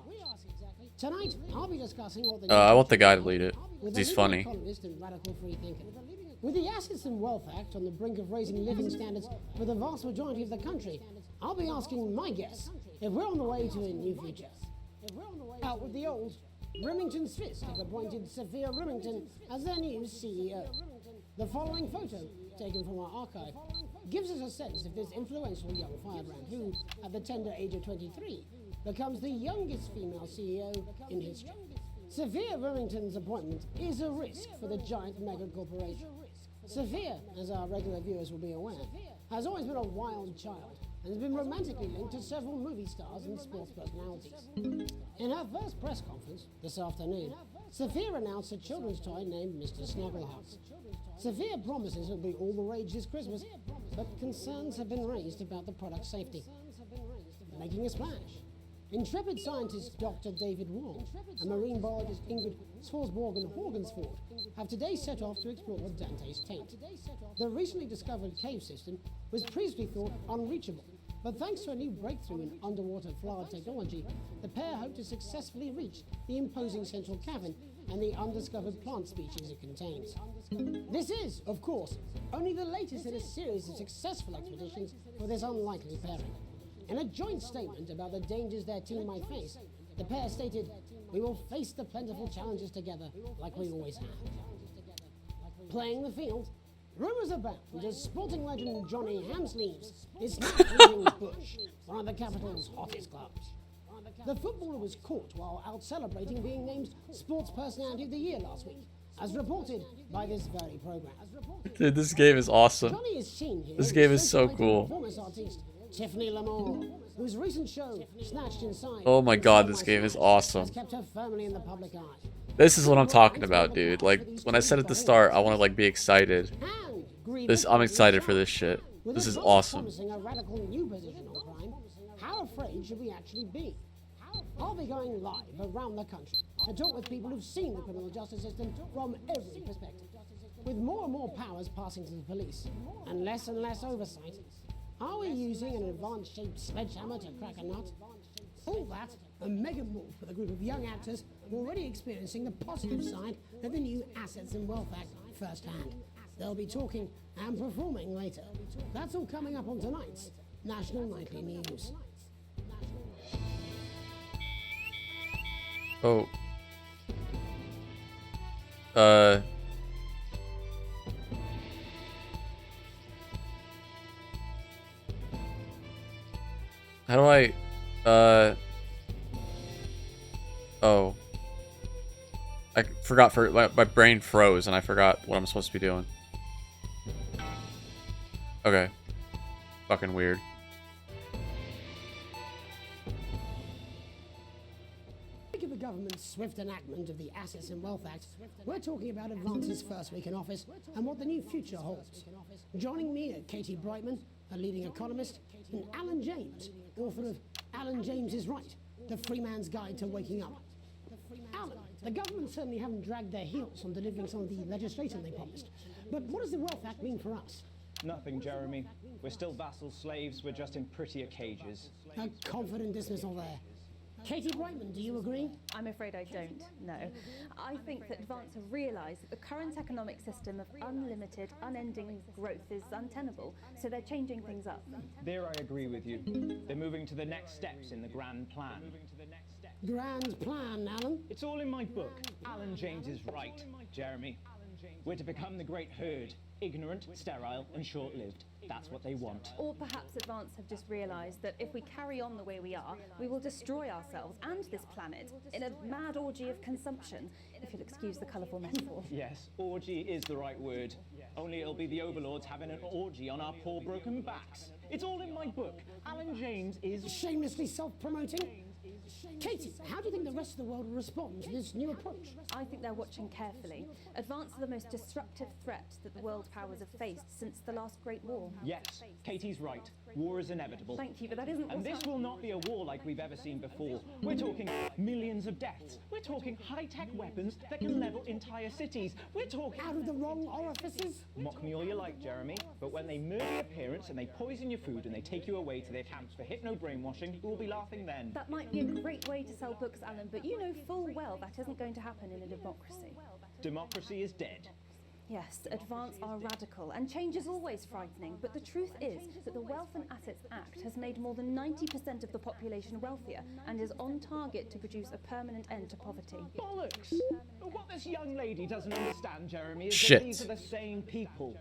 Tonight, I'll be discussing what the... I want the guy to lead it. with He's a funny. economist and radical free thinker. With the Assets and Wealth Act on the brink of raising living standards for the vast majority of the country, I'll be asking my guess if we're on the way to a new future. Out with the old, Remington's Fist have appointed Sophia Remington as their new CEO. The following photo, taken from our archive, gives us a sense of this influential young firebrand who, at the tender age of 23, becomes the youngest female CEO in history. Sophia Remington's appointment is a risk for the giant mega corporation. Sophia, as our regular viewers will be aware, has always been a wild child and has been romantically linked to several movie stars and sports personalities. In her first press conference this afternoon, Sophia announced a children's toy named Mr. Snugglehouse. Sophia promises it'll be all the rage this Christmas, but concerns have been raised about the product's safety. Making a splash, intrepid scientist Dr. David Wong and marine biologist Ingrid Swarsborg-Horgensford have today set off to explore Dante's taint. The recently discovered cave system was previously thought unreachable, but thanks to a new breakthrough in underwater flower technology, the pair hope to successfully reach the imposing central cavern and the undiscovered plant species it contains. This is, of course, only the latest in a series of successful expeditions for this unlikely pairing. In a joint statement about the dangers their team might face, the pair stated, "We will face the plentiful challenges together like we always have." Playing the field, rumours abound as sporting legend Johnny Hamsleeves is now leaving Bush, one of the capital's hottest clubs. The footballer was caught while out celebrating being named Sports Personality of the Year last week, as reported by this very program. Dude, this game is awesome. Johnny is seen here This game is so circulating cool. performance artiste Tiffany Lamore, whose recent show, Snatched Inside, Oh my god, this game is awesome. has kept her firmly in the public eye. This is what I'm talking about, dude. Like, when I said at the start, I want to, like, be excited. I'm excited for this shit. With This us is both awesome. promising a radical new position on crime, how afraid should we actually be? I'll be going live around the country to talk with people who've seen the criminal justice system from every perspective. With more and more powers passing to the police and less oversight, are we using an advanced-shaped sledgehammer to crack a nut? All that and mega more with a group of young actors who are already experiencing the positive side of the new Assets and Wealth Act firsthand. They'll be talking and performing later. That's all coming up on tonight's National Nightly News. Oh. How do I, oh. I forgot, my brain froze and I forgot what I'm supposed to be doing. Okay. Fucking weird. Speaking of the government's swift enactment of the Assets and Wealth Act, we're talking about Advance's first week in office and what the new future holds. Joining me are Katie Brightman, a leading economist, and Alan James, author of Alan James is Right, The Free Man's Guide to Waking Up. Alan, the government certainly haven't dragged their heels on delivering some of the legislation they promised. But what does the Wealth Act mean for us? Nothing, Jeremy. We're still vassal slaves, we're just in prettier cages. A confident dismissal there. Katie Brightman, do you agree? I'm afraid I don't, no. I think that Advance have realised that the current economic system of unlimited, unending growth is untenable, so they're changing things up. There I agree with you. They're moving to the next steps in the grand plan. Grand plan, Alan? It's all in my book. Alan James is right, Jeremy. We're to become the great herd. Ignorant, sterile, and short-lived. That's what they want. Or perhaps Advance have just realised that if we carry on the way we are, we will destroy ourselves and this planet in a mad orgy of consumption, if you'll excuse the colourful metaphor. Yes, orgy is the right word. Only it'll be the overlords having an orgy on our poor broken backs. It's all in my book. Alan James is... Shamelessly self-promoting? Katie, how do you think the rest of the world will respond to this new approach? I think they're watching carefully. Advance are the most disruptive threat that the world powers have faced since the last Great War. Yes, Katie's right. War is inevitable. Thank you, but that isn't... And this will not be a war like we've ever seen before. We're talking millions of deaths. We're talking high-tech weapons that can level entire cities. We're talking... Out of the wrong orifices? Mock me all you like, Jeremy, but when they murder your parents and they poison your food and they take you away to their camps for hypno-brainwashing, we'll be laughing then. That might be a great way to sell books, Alan, but you know full well that isn't going to happen in a democracy. Democracy is dead. Yes, Advance are radical, and change is always frightening, but the truth is that the Wealth and Assets Act has made more than 90% of the population wealthier and is on target to produce a permanent end to poverty. Bollocks! What this young lady doesn't understand, Jeremy, is Shit. that these are the same people.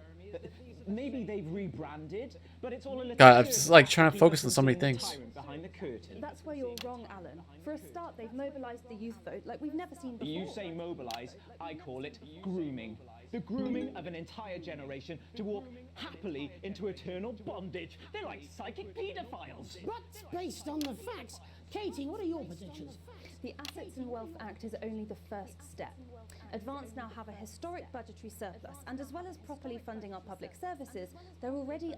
Maybe they've rebranded, but it's all a little... God, I'm just like trying to focus on so many things. Behind the curtain. That's where you're wrong, Alan. For a start, they've mobilised the youth vote like we've never seen before. You say mobilise, I call it grooming. The grooming of an entire generation to walk happily into eternal bondage. They're like psychic paedophiles. But based on the facts, Katie, what are your predictions? The Assets and Wealth Act is only the first step. Advance now have a historic budgetary surplus, and as well as properly funding our public services, they're already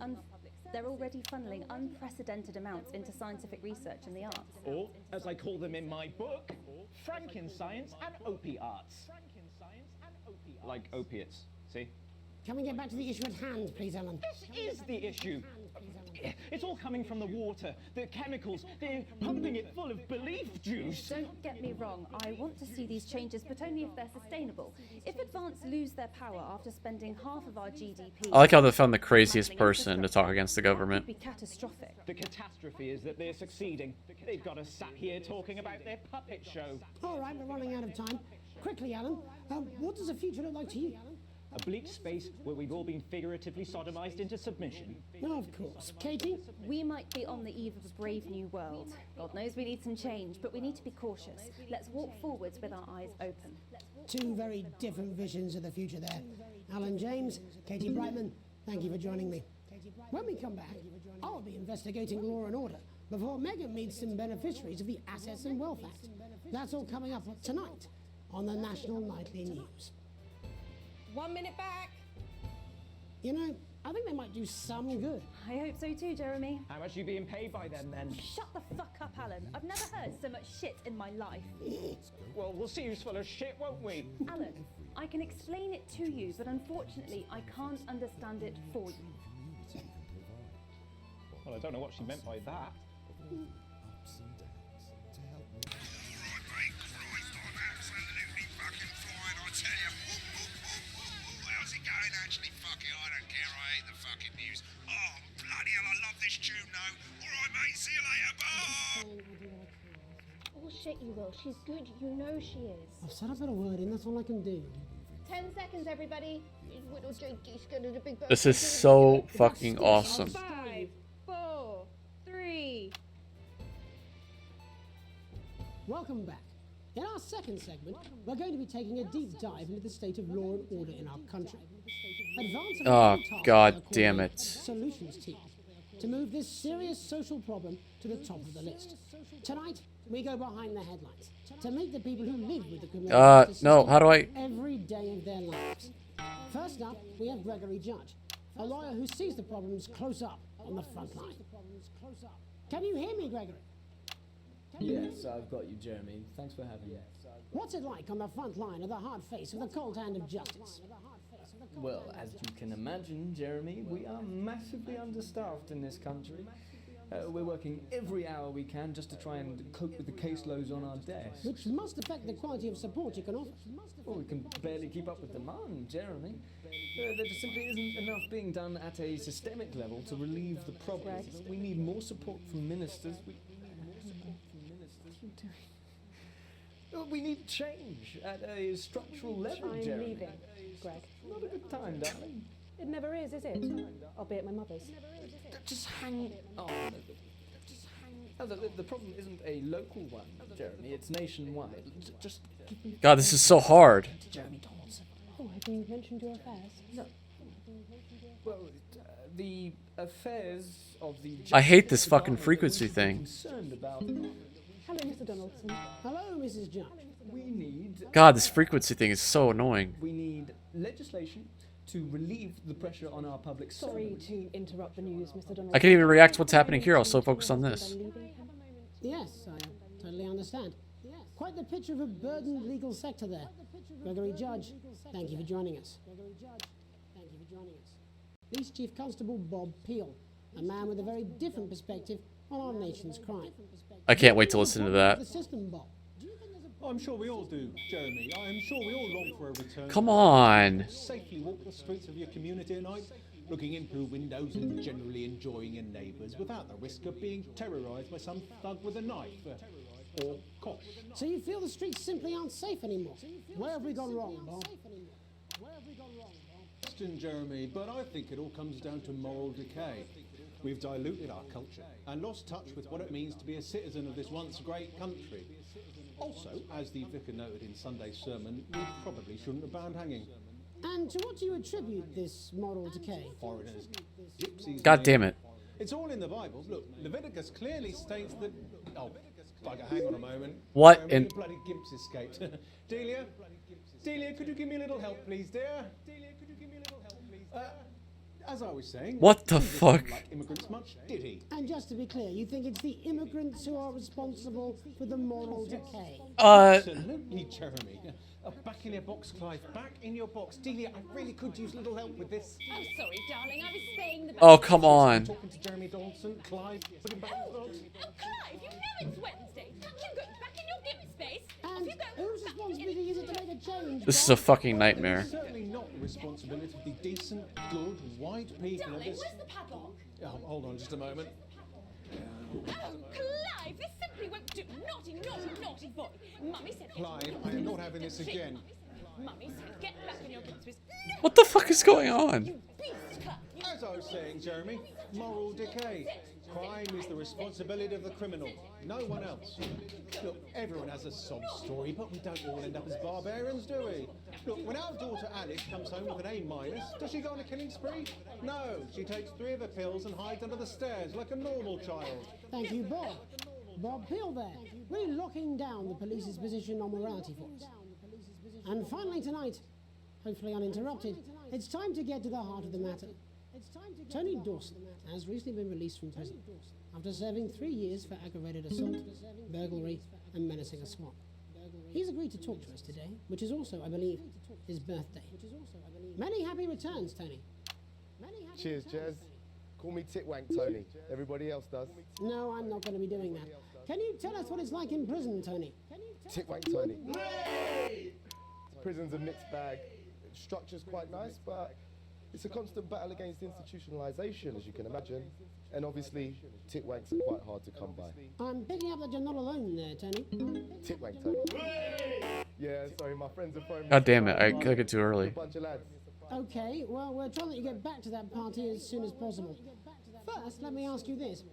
funneling unprecedented amounts into scientific research and the arts. Or, as I call them in my book, Frankenscience and opiates. Like opiates, see? Can we get back to the issue at hand, please, Alan? This is the issue. It's all coming from the water, the chemicals. They're pumping it full of belief juice. Don't get me wrong, I want to see these changes, but only if they're sustainable. If Advance lose their power after spending half of our GDP... I like how they found the craziest person to talk against the government. ...it would be catastrophic. The catastrophe is that they're succeeding. They've got us sat here talking about their puppet show. All right, we're running out of time. Quickly, Alan, what does the future look like to you? A bleak space where we've all been figuratively sodomized into submission. No, of course. Katie? We might be on the eve of a brave new world. God knows we need some change, but we need to be cautious. Let's walk forwards with our eyes open. Two very different visions of the future there. Alan James, Katie Brightman, thank you for joining me. When we come back, I'll be investigating law and order before Megan meets some beneficiaries of the Assets and Wealth Act. That's all coming up tonight on the National Nightly News. 1 minute back. You know, I think they might do some good. I hope so too, Jeremy. How much are you being paid by them, then? Shut the fuck up, Alan. I've never heard so much shit in my life. Well, we'll see who's full of shit, won't we? Alan, I can explain it to you, but unfortunately, I can't understand it for you. Well, I don't know what she meant by that. Actually, fuck it, I don't care, I hate the fucking news. Oh, bloody hell, I love this tune, though. All right, mate, see you later, bye! shit you will. She's good. You know she is. I've said a bit of word in, that's all I can do. 10 seconds, everybody. This is so fucking awesome. 5, 4, 3. Welcome back. In our second segment, we're going to be taking a deep dive into the state of law and order in our country. Oh, god damn it. Solutions team to move this serious social problem to the top of the list. Tonight, we go behind the headlines to meet the people who live with the criminal justice no, system how do I... every day of their lives. First up, we have Gregory Judge, a lawyer who sees the problems close up on the front line. Can you hear me, Gregory? Yes, I've got you, Jeremy. Thanks for having me. What's it like on the front line of the hard face with the cold hand of justice? Well, as you can imagine, Jeremy, we are massively understaffed in this country. We're working every hour we can just to try and cope with the caseloads on our desks. Which must affect the quality of support you can offer. Well, we can barely keep up with demand, Jeremy. There just simply isn't enough being done at a systemic level to relieve the problem. We need more support from ministers. We need change at a structural level, I'm Jeremy. leaving, Greg. Not a good time, darling. It never is it? I'll be at my mother's. Just hang on. No, the problem isn't a local one, Jeremy. It's nationwide. Just give me... God, this is so hard. Jeremy Donaldson. Oh, have you mentioned your affairs? No. Well, the affairs of the... I hate this fucking frequency thing. Concerned about... Hello, Mr. Donaldson. Hello, Mrs. Judge. We need... God, this frequency thing is so annoying. We need legislation to relieve the pressure on our public Sorry to interrupt the news, Mr. Donaldson. I can't even react to what's happening here. I'll so focus on this. Yes, I totally understand. Quite the picture of a burdened legal sector there. Gregory Judge, thank you for joining us. Police Chief Constable Bob Peel, a man with a very different perspective on our nation's crime. I can't wait to listen to that. The system, Bob. I'm sure we all do, Jeremy. I'm sure we all long for a return. Come on. Safely walk the streets of your community at night, looking in through windows and generally enjoying your neighbours without the risk of being terrorised by some thug with a knife or cosh. So you feel the streets simply aren't safe anymore? Where have we gone wrong, Bob? Question, Jeremy, but I think it all comes down to moral decay. We've diluted our culture and lost touch with what it means to be a citizen of this once great country. Also, as the vicar noted in Sunday's sermon, we probably shouldn't have banned hanging. And to what do you attribute this moral decay? Foreigners, gypsies... God damn it. It's all in the Bible. Look, Leviticus clearly states that... Oh, bugger, hang on a moment. What Jeremy, in... the bloody gimps escaped. Delia? Delia, could you give me a little help, please, dear? Delia, could you give me a little help, please, dear? As I was saying... What the Jesus fuck? didn't like immigrants much, did he? And just to be clear, you think it's the immigrants who are responsible for the moral decay? Absolutely, Jeremy. Back in your box, Clive. Back in your box. Delia, I really could use a little help with this. Oh, sorry, darling. I was saying the... Oh, come on. Talking to Jeremy Donaldson. Clive, put him back in the box. Oh, Clive, you know it's Wednesday. You go back in your gimp space. And whose responsibility is it to make a change? This is a fucking nightmare. It's certainly not the responsibility of the decent, good, white people of Darling, this... where's the padlock? Oh, hold on just a moment. Oh, Clive, this simply won't do. Naughty, naughty, naughty boy. Mummy said... Clive, I am not having this again. Mummy said, get back in your gimp space. What the fuck is going on? Beast, Clive. As I was saying, Jeremy, moral decay. Crime is the responsibility of the criminal, no one else. Look, everyone has a sob story, but we don't all end up as barbarians, do we? Look, when our daughter Alice comes home with an A-, does she go on a killing spree? No, she takes 3 of her pills and hides under the stairs like a normal child. Thank you, Bob. Bob Peel there, really locking down the police's position on morality for us. And finally tonight, hopefully uninterrupted, it's time to get to the heart of the matter. Tony Dawson has recently been released from prison after serving 3 years for aggravated assault, burglary, and menacing a swamp. He's agreed to talk to us today, which is also, I believe, his birthday. Many happy returns, Tony. Cheers, Jez. Call me Titwank Tony. Everybody else does. No, I'm not going to be doing that. Can you tell us what it's like in prison, Tony? Titwank Tony. Prison's a mixed bag. Structure's quite nice, but It's a constant battle against institutionalisation, as you can imagine. And obviously, titwanks are quite hard to come by. I'm picking up that you're not alone there, Tony. Titwank, Tony. Yeah, sorry, my friends are throwing me. God damn it, I clicked it too early. A bunch of lads. Okay, well, we're trying to let you get back to that party as soon as possible. First, let me ask you this.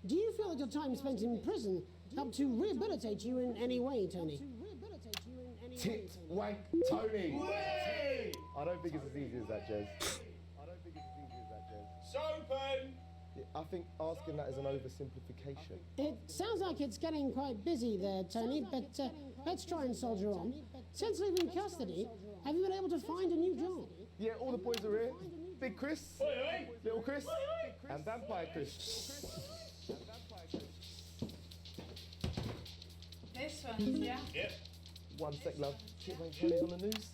Do you feel that your time spent in prison helped to rehabilitate you in any way, Tony? Titwank, Tony. I don't think it's as easy as that, Jez. Sopen! I think asking that is an oversimplification. It sounds like it's getting quite busy there, Tony, but let's try and soldier on. Since leaving custody, have you been able to find a new job? Yeah, all the boys are here. Big Chris, Little Chris, and Vampire Chris. This one, yeah? Yep. One sec, love. Titwank Tony's on the news.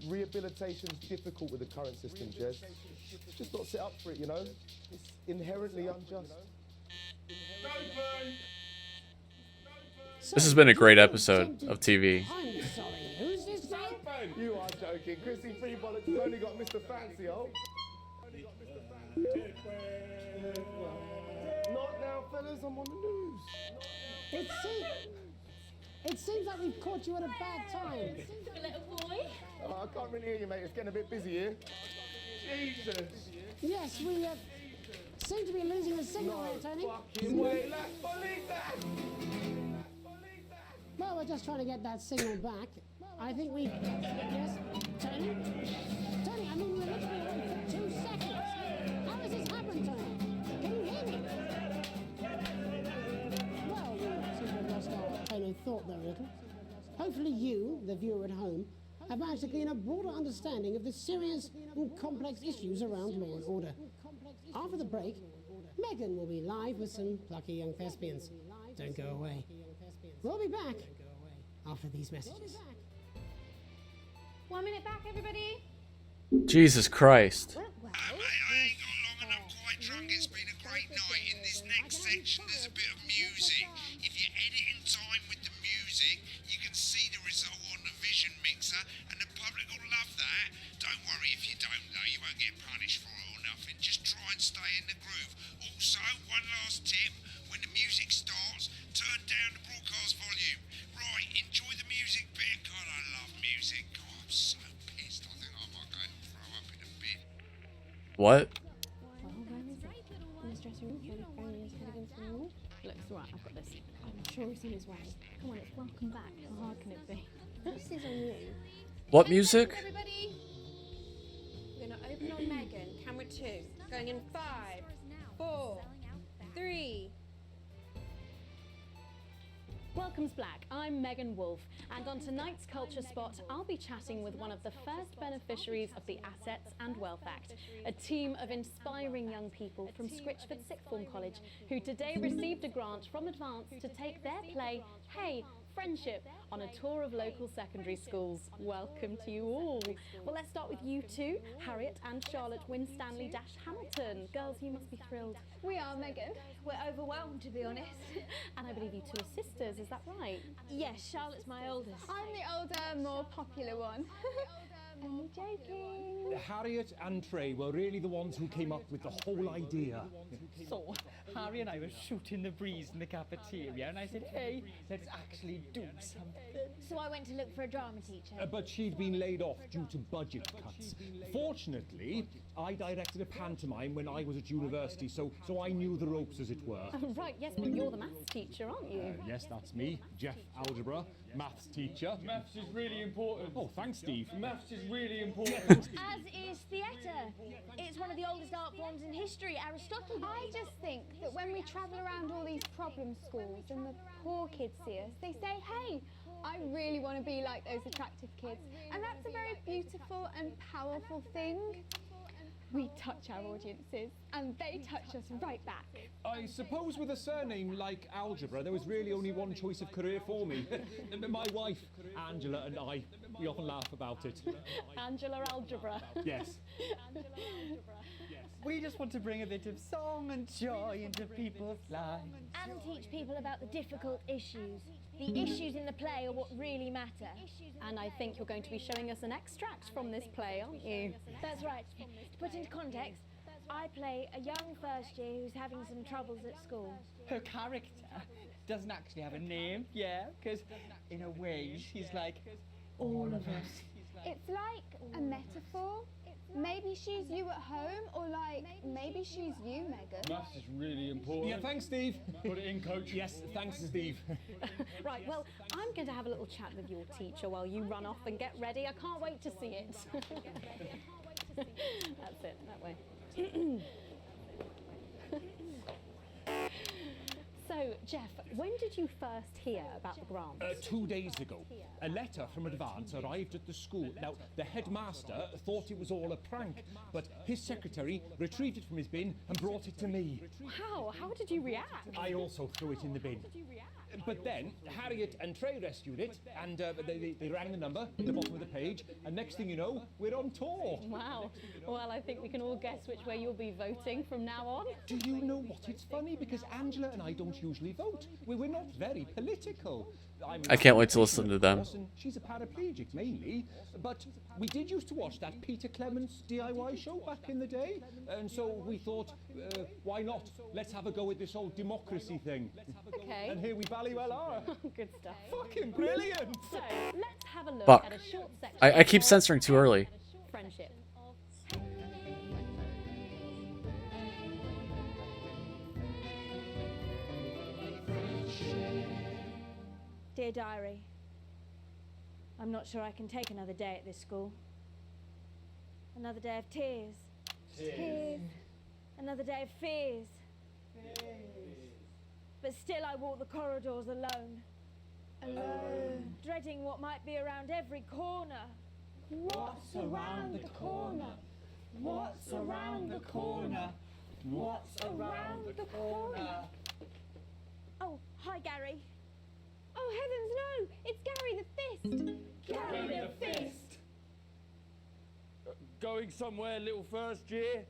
Rehabilitation's difficult with the current system, Jez. Just not set up for it, you know? It's inherently unjust. This has been a great episode of TV. I'm sorry, who's this guy? You are joking. Chrissy Free Bollocks has only got Mr. Fancy, oh. Not now, fellas, I'm on the news. It seems like we've caught you at a bad time. Little boy. Oh, I can't really hear you, mate. It's getting a bit busy here. Jesus. Yes, we seem to be losing the signal here, Tony. Fucking way. Believe that. Well, we're just trying to get that signal back. I think we... Yes, Tony? Tony, I mean, we're literally away for 2 seconds. How has this happened, Tony? Can you hear me? Well, we seem to have lost our train of thought there a little. Hopefully you, the viewer at home, have managed to gain a broader understanding of the serious and complex issues around law and order. After the break, Megan will be live with some plucky young thespians. Don't go away. We'll be back after these messages. 1 minute back, everybody. Jesus Christ. I ain't got long and I'm quite drunk. It's been a great night. In this next section, there's a bit of music. If you edit in time with the music, you can see the result on the vision mixer, and the public will love that. Don't worry if you don't, though. You won't get punished for it or nothing. Just try and stay in the groove. Also, one last tip. When the music starts, turn down the broadcast volume. Right, enjoy the music bit. God, I love music. God, I'm so pissed. I think I might go and throw up in a bit. What? Looks right, I've got this. I'm sure he's on his way. Come on, it's welcome back. How hard can it be? This is on you. What music? Everybody. We're going to open on Megan. Camera 2. Going in 5, 4, 3. Welcome's Black. I'm Megan Wolfe, and on tonight's Culture Spot, I'll be chatting with one of the first beneficiaries of the Assets and Wealth Act, a team of inspiring young people from Scritchford Sixth Form College who today received a grant from Advance to take their play, Hey, Friendship, on a tour of local secondary schools. Welcome to you all. Well, let's start with you two, Harriet and Charlotte Winstanley-Hamilton. Girls, you must be thrilled. We are, Megan. We're overwhelmed, to be honest. And I believe you two are sisters, is that right? Yes, Charlotte's my oldest. I'm the older, more popular one. Only joking. Harriet and Trey were really the ones who came up with the whole idea. So, Harry and I were shooting the breeze in the cafeteria, and I said, hey, let's actually do something. So I went to look for a drama teacher. But she'd been laid off due to budget cuts. Fortunately, I directed a pantomime when I was at university, so I knew the ropes, as it were. Right, yes, but you're the maths teacher, aren't you? Yes, that's me, Jeff Algebra, maths teacher. Maths is really important. Oh, thanks, Steve. Maths is really important. As is theatre. It's one of the oldest art forms in history, Aristotle. I just think that when we travel around all these problem schools and the poor kids see us, they say, hey, I really want to be like those attractive kids. And that's a very beautiful and powerful thing. We touch our audiences, and they touch us right back. I suppose with a surname like Algebra, there was really only one choice of career for me. My wife, Angela, and I, we often laugh about it. Angela Algebra. Yes. We just want to bring a bit of song and joy into people's lives. And teach people about the difficult issues. The issues in the play are what really matter. And I think you're going to be showing us an extract from this play, aren't you? That's right. To put into context, I play a young first year who's having some troubles at school. Her character doesn't actually have a name, yeah, because in a way she's like all of us. It's like a metaphor. Maybe she's you at home, or like maybe she's you, Megan. Maths is really important. Yeah, thanks, Steve. Put it in, coach. Yes, thanks, Steve. Right, well, I'm going to have a little chat with your teacher while you run off and get ready. I can't wait to see it. That's it, that way. So, Jeff, when did you first hear about the grant? 2 days ago. A letter from Advance arrived at the school. Now, the headmaster thought it was all a prank, but his secretary retrieved it from his bin and brought it to me. Wow, how did you react? I also threw it in the bin. But then Harriet and Trey rescued it, and they rang the number at the bottom of the page, and next thing you know, we're on tour. Wow. Well, I think we can all guess which way you'll be voting from now on. Do you know what? It's funny because Angela and I don't usually vote. We're not very political. I can't wait to listen to them. She's a paraplegic mainly, but we did used to watch that Peter Clements DIY show back in the day, and so we thought, why not? Let's have a go at this whole democracy thing. Okay. And here we bally well are. Good stuff. Fucking brilliant! So, let's have a look Fuck. at a short section. I keep censoring too early. Friendship. Dear Diary, I'm not sure I can take another day at this school. Another day of tears. Tears. Another day of fears. But still I walk the corridors alone. Alone. Dreading what might be around every corner. What's around the corner? What's around the corner? What's around the corner? Oh, hi Gary. Oh heavens no! It's Gary the Fist! Gary the Fist! Going somewhere, little first year?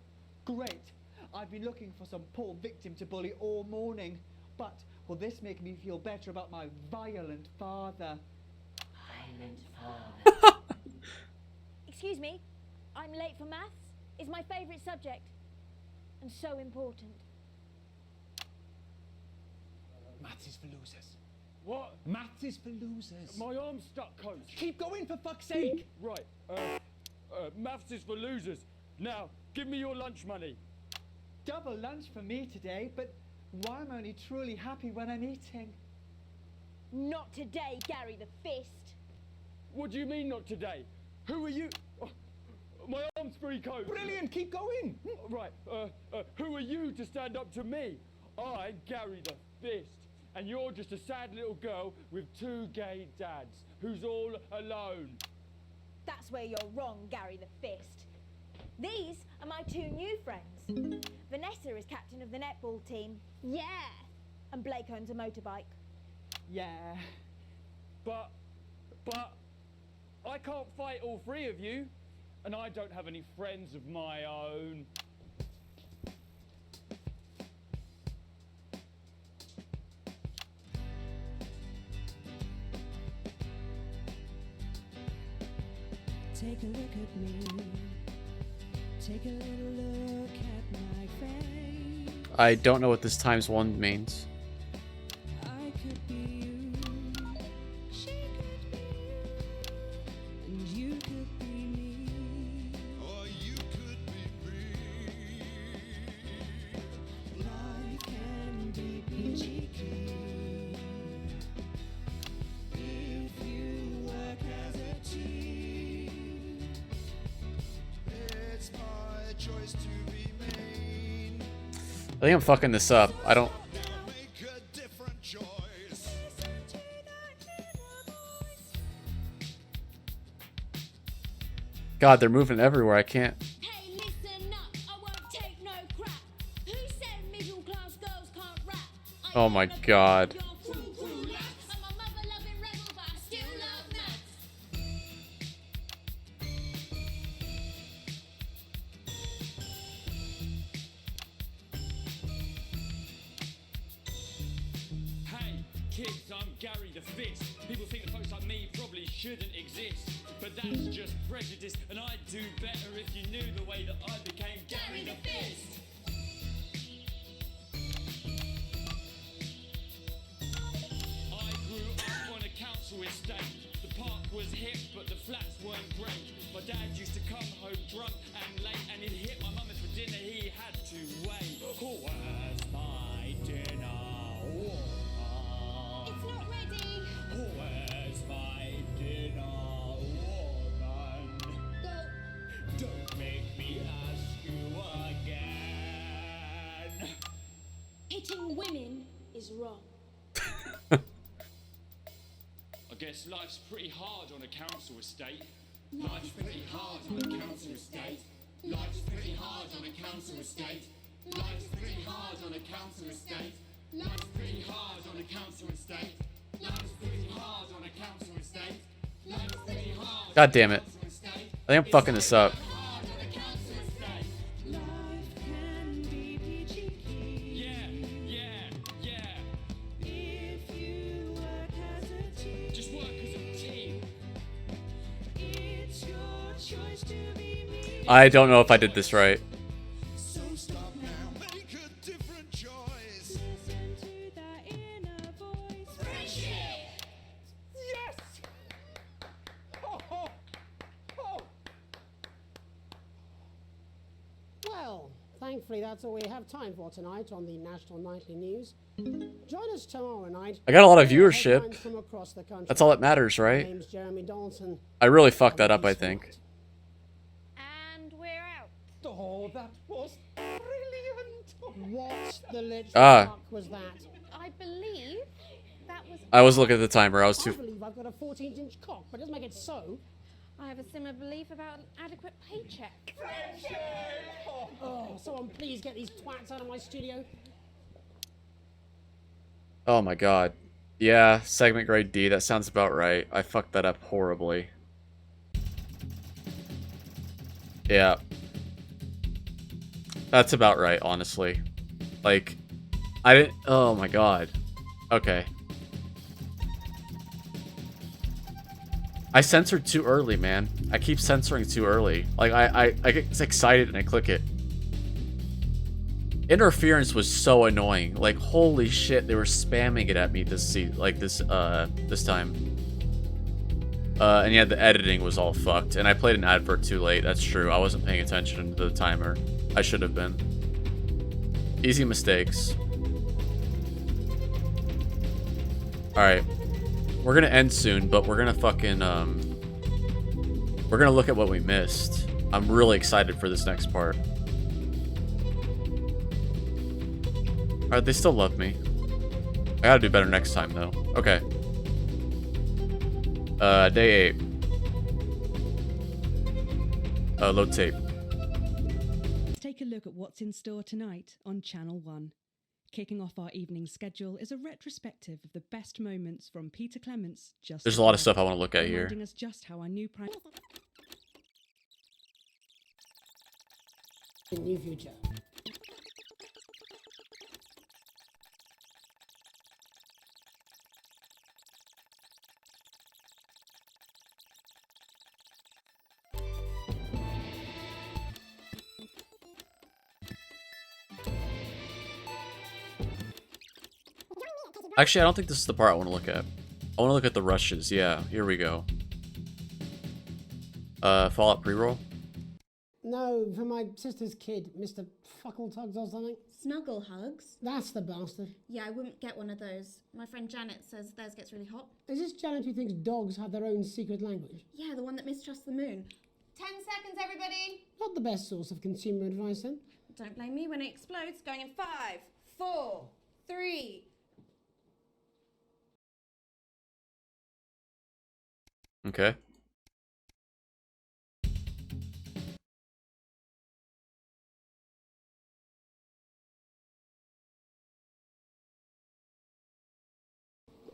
Great. I've been looking for some poor victim to bully all morning, but will this make me feel better about my violent father? Violent father. Excuse me, I'm late for maths. It's my favourite subject, and so important. Maths is for losers. What? Maths is for losers. My arm's stuck, coach. Keep going, for fuck's sake! Right, maths is for losers. Now, give me your lunch money. Double lunch for me today, but why am I only truly happy when I'm eating? Not today, Gary the Fist. What do you mean not today? Who are you? Oh, my arm's free, coach. Brilliant, keep going. Right, who are you to stand up to me? I'm Gary the Fist. And you're just a sad little girl with 2 gay dads who's all alone. That's where you're wrong, Gary the Fist. These are my 2 new friends. Vanessa is captain of the netball team. Yeah. And Blake owns a motorbike. Yeah. But I can't fight all 3 of you, and I don't have any friends of my own. Take a look at me. Take a little look at my face. I don't know what this ×1 means. I could be you. She could be you. And you could be me. Or you could be me. Life can be peachy keen if you work as a team. It's my choice to be mean. I think I'm fucking this up. I don't. Make a different choice. God, they're moving everywhere. I can't. Hey, listen up, I won't take no crap. Who said middle class girls can't rap? Oh my God. I'm a mother-loving rebel, but I still love maths. Hey, kids, I'm Gary the Fist. People think that folks like me probably shouldn't exist, but that's just prejudice, and I'd do better if you knew the way that I became Gary the Fist. I grew up on a council estate. The park was hip, but the flats weren't great. My dad used to come home drunk and late, and he'd hit my mum, and for dinner he had to wait. Oh, where's my dinner? It's not ready. Oh, where's my dinner, woman? Go. Don't make me ask you again. Hitting women is wrong. I guess life's pretty hard on a council estate. Life's pretty hard on a council estate. Life's pretty hard on a council estate. Life's pretty hard on a council estate. Life's pretty hard on a council estate. Life's pretty hard on a council estate. Life's pretty hard. God damn it. I think I'm fucking this up. Just work as a team. I don't know if I did this right. So stop now, make a different choice. Friendship! Yes! Oh, oh, oh. Well, thankfully that's all we have time for tonight on the National Nightly News. Join us tomorrow night. I got a lot of for headlines viewership. from across the country. That's all that matters, My right? name's Jeremy Dalton. I really fucked that up, I think. And we're out. Oh, that was brilliant! What the literal Ah. fuck was that? I believe that was. I was looking at the timer. I was I too. believe I've got a 14-inch cock, but it doesn't make it so. I have a similar belief about an adequate paycheck. Oh, someone please get these twats out of my studio. Oh my god. Yeah, segment grade D. That sounds about right. I fucked that up horribly. Yeah. That's about right, honestly. Like, I didn't. Oh my god. Okay. I censored too early, man. I keep censoring too early. Like, I get excited and I click it. Interference was so annoying. Like, holy shit, they were spamming it at me this time. And yeah, the editing was all fucked. And I played an advert too late. That's true. I wasn't paying attention to the timer. I should have been. Easy mistakes. Alright. We're gonna end soon, but we're gonna fucking, we're gonna look at what we missed. I'm really excited for this next part. Alright, they still love me. I gotta do better next time, though. Okay. Day 8. Load tape. Let's take a look at what's in store tonight on Channel 1. Kicking off our evening schedule is a retrospective of the best moments from Peter Clement's Just There's a lot of stuff I want to look at here. reminding us just how our new prime... The new future. Actually, I don't think this is the part I want to look at. I want to look at the rushes. Yeah, here we go. Fallout pre-roll. No, for my sister's kid, Mr. Fuckletugs or something. Snuggle hugs? That's the bastard. Yeah, I wouldn't get one of those. My friend Janet says theirs gets really hot. Is this Janet who thinks dogs have their own secret language? Yeah, the one that mistrusts the moon. 10 seconds, everybody. Not the best source of consumer advice, then. Don't blame me when it explodes. Going in 5, 4, 3. Okay.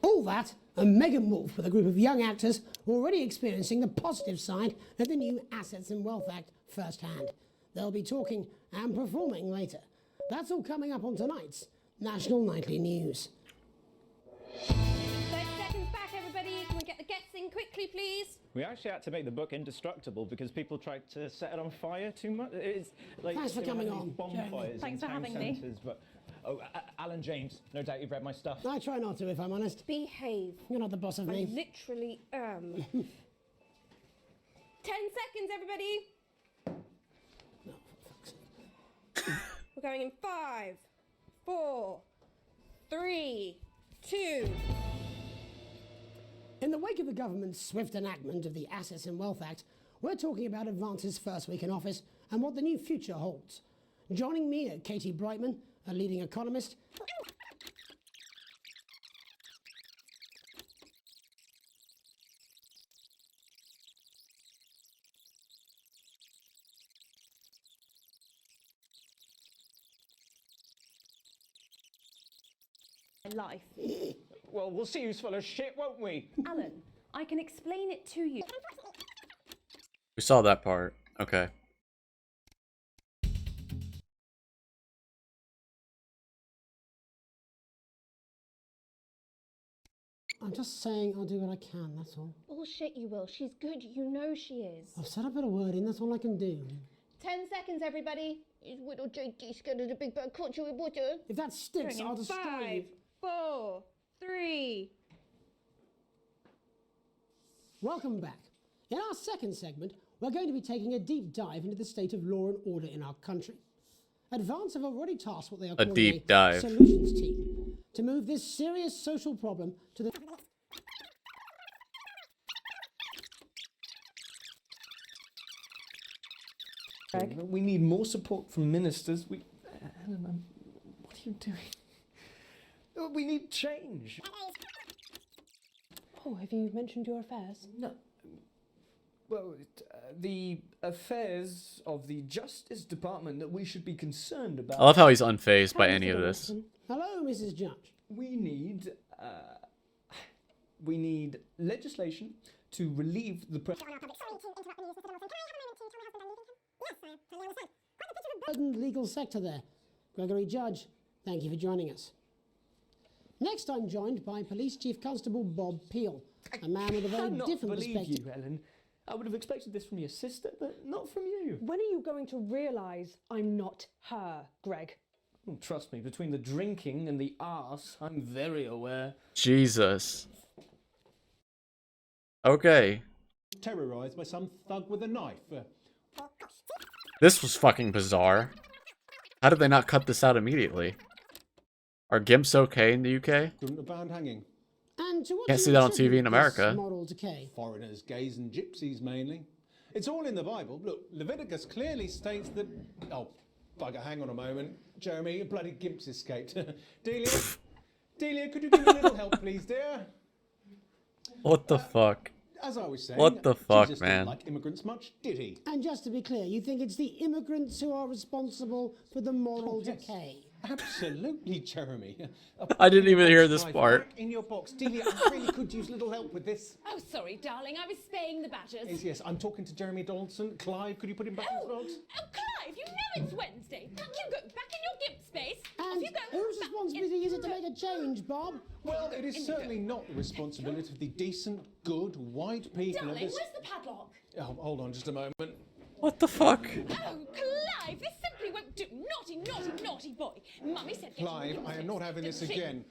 All that, and Megan Wolf with a group of young actors already experiencing the positive side of the new Assets and Wealth Act firsthand. They'll be talking and performing later. That's all coming up on tonight's National Nightly News. coffee, please. We actually had to make the book indestructible because people tried to set it on fire too much. It's like Thanks for they were coming having on, these bonfires Thanks in for town having me. centres, But Alan James, no doubt you've read my stuff. I try not to, if I'm honest. Behave. You're not the boss of I me. literally am. 10 seconds, everybody. We're going in 5, 4, 3, 2. In the wake of the government's swift enactment of the Assets and Wealth Act, we're talking about Advance's first week in office and what the new future holds. Joining me are Katie Brightman, a leading economist, Life. Well, we'll see who's full of shit, won't we? Alan, I can explain it to you. We saw that part. Okay. I'm just saying I'll do what I can, that's all. Bullshit, you will. She's good. You know she is. I've said a bit of word in, that's all I can do. 10 seconds, everybody. Is little Jakey scared of the big bad culture with water? If that sticks, I'll destroy you. 5, 4, 3. Welcome back. In our second segment, we're going to be taking a deep dive into the state of law and order in our country. Advance have already tasked what they are calling deep dive. solutions team to move this serious social problem to the... We need more support from ministers. Ellen, what are you doing? We need change. Oh, have you mentioned your affairs? No. Well, the affairs of the Justice Department that we should be concerned about. I love how he's unfazed by any of this. Hello, Mrs. Judge. We need legislation to relieve the Legal sector there. Gregory Judge, thank you for joining us. Next, I'm joined by Police Chief Constable Bob Peel, a man with a very cannot different believe perspective. you, Ellen. I would have expected this from your sister, but not from you. When are you going to realise I'm not her, Greg? Oh, trust me, between the drinking and the arse, I'm very aware. Jesus. Okay. Terrorised by some thug with a knife. This was fucking bizarre. How did they not cut this out immediately? Are gimps okay in the UK? Couldn't have banned hanging. And to what Can't do see you that on attribute TV in this America. moral decay? Foreigners, gays and gypsies mainly. It's all in the Bible. Look, Leviticus clearly states that... Oh, bugger, hang on a moment. Jeremy, a bloody gimp's escaped. Delia? Delia, could you give me a little help, please, dear? What the fuck? As I was saying, What the fuck, Jesus man? didn't like immigrants much, did he? And just to be clear, you think it's the immigrants who are responsible for the moral yes. decay? Absolutely, Jeremy. I didn't even hear this Clive, part. back in your box. Delia, I really could use a little help with this. Oh, sorry, darling. I was spaying the badgers. Yes, I'm talking to Jeremy Donaldson. Clive, could you put him back in the box? Oh, Clive, you know it's Wednesday. You go back in your gimp space. And Off you go. whose responsibility is it to make a change, Bob? Well, it is certainly not the responsibility of the decent, good, white people of Darling, this... where's the padlock? Oh, hold on just a moment. What the fuck? Oh, Clive, this simply won't do. Naughty, naughty, naughty boy. Mummy said get Clive, I am not having this again.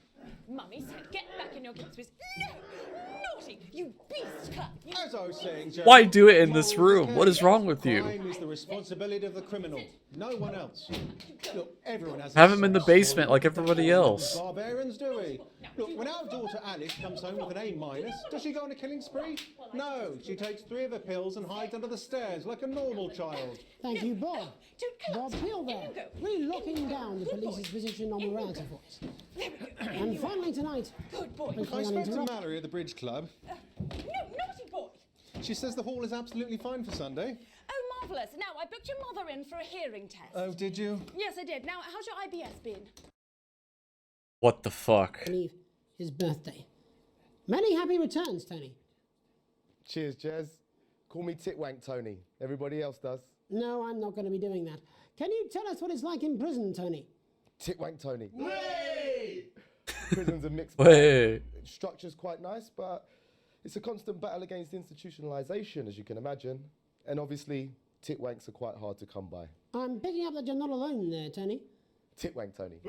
Mummy said get back in your gimp space. No! Naughty! You beast, Clive! You As I was saying, Jeremy, Why do it in this room? What is wrong with you? crime is the responsibility of the criminal, no one else. Look, everyone has... Have a him in the soft story, basement like everybody but we else. Barbarians, do we? Look, when our daughter Alice comes home with an A-, does she go on a killing spree? No, she takes 3 of her pills and hides under the stairs like a normal child. Thank you, Bob. Bob Peel there, really locking down the police's position on morality for us. And finally tonight, good boy. I spoke to Mallory at the Bridge Club. No, naughty boy! She says the hall is absolutely fine for Sunday. Oh, marvellous. Now, I booked your mother in for a hearing test. Oh, did you? Yes, I did. Now, how's your IBS been? What the fuck? believe his birthday. Many happy returns, Tony. Cheers, Jez. Call me Titwank Tony. Everybody else does. No, I'm not going to be doing that. Can you tell us what it's like in prison, Tony? Titwank Tony. Prison's a mixed Way. bag. Structure's quite nice, but It's a constant battle against institutionalisation, as you can imagine. And obviously, titwanks are quite hard to come by. I'm picking up that you're not alone there, Tony. Titwank, Tony.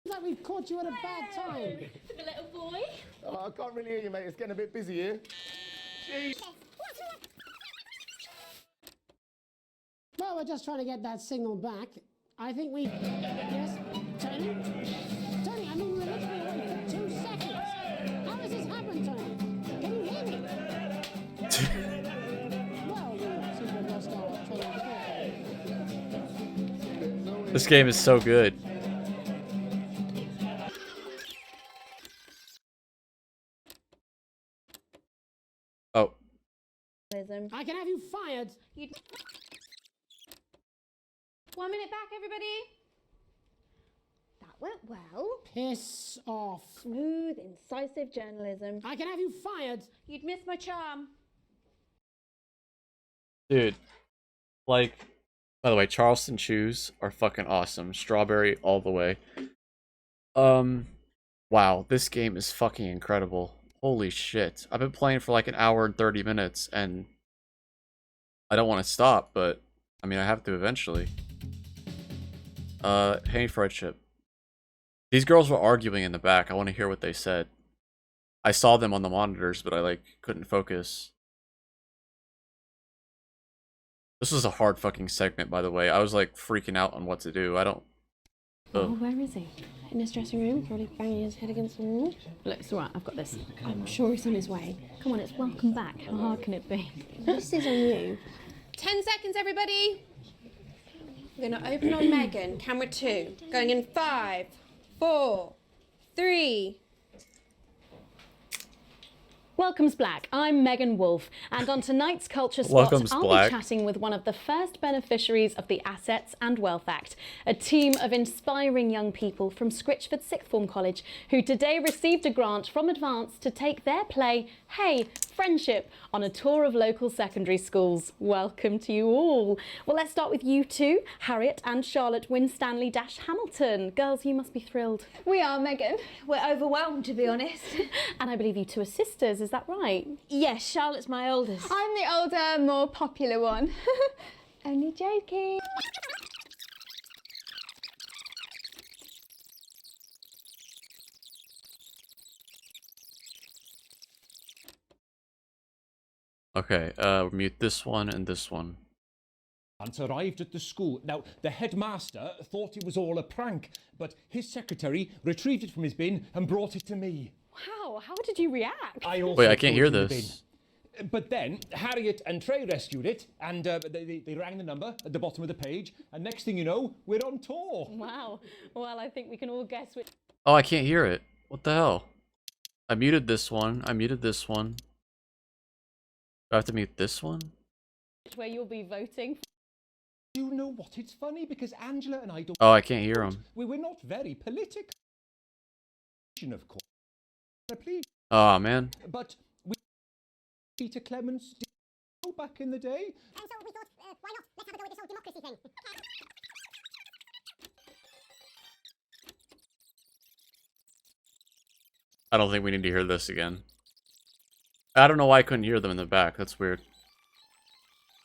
Like we've caught you at a bad time. The little boy. Oh, I can't really hear you, mate. It's getting a bit busy here. Jeez. Well, we're just trying to get that signal back. I think we... Yes? Tony? Tony, I mean, we're literally away for 2 seconds. How has this happened, Tony? Can you hear me? Well, we seem to have lost our train of thought. This game is so good. Oh. I can have you fired. You'd... 1 minute back, everybody. That went well. Piss off. Smooth, incisive journalism. I can have you fired. You'd miss my charm. Dude. Like, by the way, Charleston chews are fucking awesome. Strawberry all the way. Wow, this game is fucking incredible. Holy shit. I've been playing for like an hour and 30 minutes, and I don't want to stop, but I mean, I have to eventually. Hey, friendship. These girls were arguing in the back. I want to hear what they said. I saw them on the monitors, but I, like, couldn't focus. This was a hard fucking segment, by the way. I was, like, freaking out on what to do. I don't... Oh, where is he? In his dressing room, probably banging his head against the wall. Look, it's alright, I've got this. I'm sure he's on his way. Come on, it's welcome back. How hard can it be? This is on you. 10 seconds, everybody. We're going to open on Megan. Camera 2. Going in 5, 4, 3. Welcome's Black. I'm Megan Wolfe, and on tonight's Culture Spot, Welcome's I'll Black. be chatting with one of the first beneficiaries of the Assets and Wealth Act, a team of inspiring young people from Scritchford Sixth Form College who today received a grant from Advance to take their play, Hey, Friendship, on a tour of local secondary schools. Welcome to you all. Well, let's start with you two, Harriet and Charlotte Winstanley-Hamilton. Girls, you must be thrilled. We are, Megan. We're overwhelmed, to be honest. And I believe you two are sisters, is that right? Yes, Charlotte's my oldest. I'm the older, more popular one. Only joking. Okay, mute this one and this one. Ant arrived at the school. Now, the headmaster thought it was all a prank, but his secretary retrieved it from his bin and brought it to me. Wow, how did you react? I also Wait, I can't threw hear it in the this. bin. But then Harriet and Trey rescued it, and they rang the number at the bottom of the page, and next thing you know, we're on tour. Wow. Well, I think we can all guess which... Oh, I can't hear it. What the hell? I muted this one. I muted this one. Do I have to mute this one? where you'll be voting. You know what? It's funny because Angela and I don't... Oh, I can't hear him. We're not very political, of course. Please. Oh, man. But we... Peter Clements did you know back in the day. And so we thought, why not? Let's have a go with this whole democracy thing. I don't think we need to hear this again. I don't know why I couldn't hear them in the back. That's weird.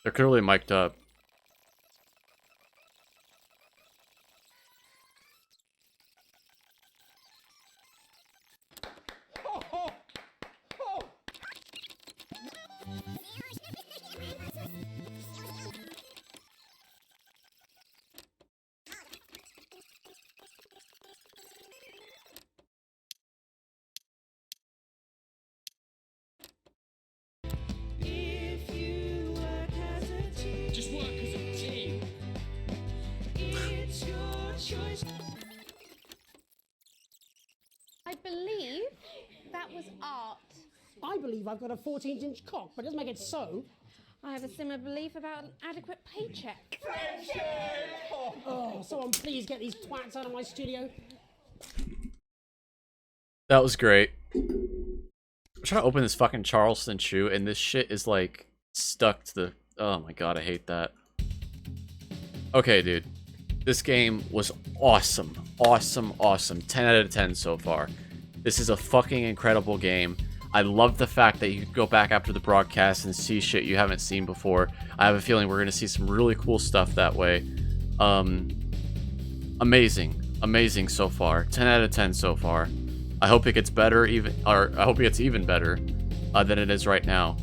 They're clearly mic'd up. Just work as a team. It's your choice. I believe that was art. I believe I've got a 14-inch cock, but it doesn't make it so. I have a similar belief about an adequate paycheck. Oh, someone please get these twats out of my studio. That was great. I'm trying to open this fucking Charleston shoe, and this shit is like stuck to the... Oh my god, I hate that. Okay, dude. This game was awesome. Awesome, awesome. 10 out of 10 so far. This is a fucking incredible game. I love the fact that you can go back after the broadcast and see shit you haven't seen before. I have a feeling we're going to see some really cool stuff that way. Amazing. Amazing so far. 10 out of 10 so far. I hope it gets better, I hope it gets even better than it is right now.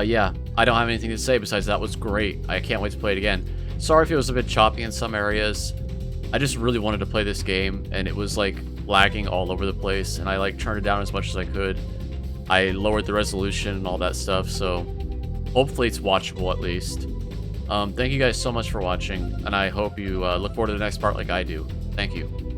Yeah, I don't have anything to say besides that was great. I can't wait to play it again. Sorry if it was a bit choppy in some areas. I just really wanted to play this game, and it was like lagging all over the place, and I like turned it down as much as I could. I lowered the resolution and all that stuff, so hopefully it's watchable at least. Thank you guys so much for watching, and I hope you look forward to the next part like I do. Thank you.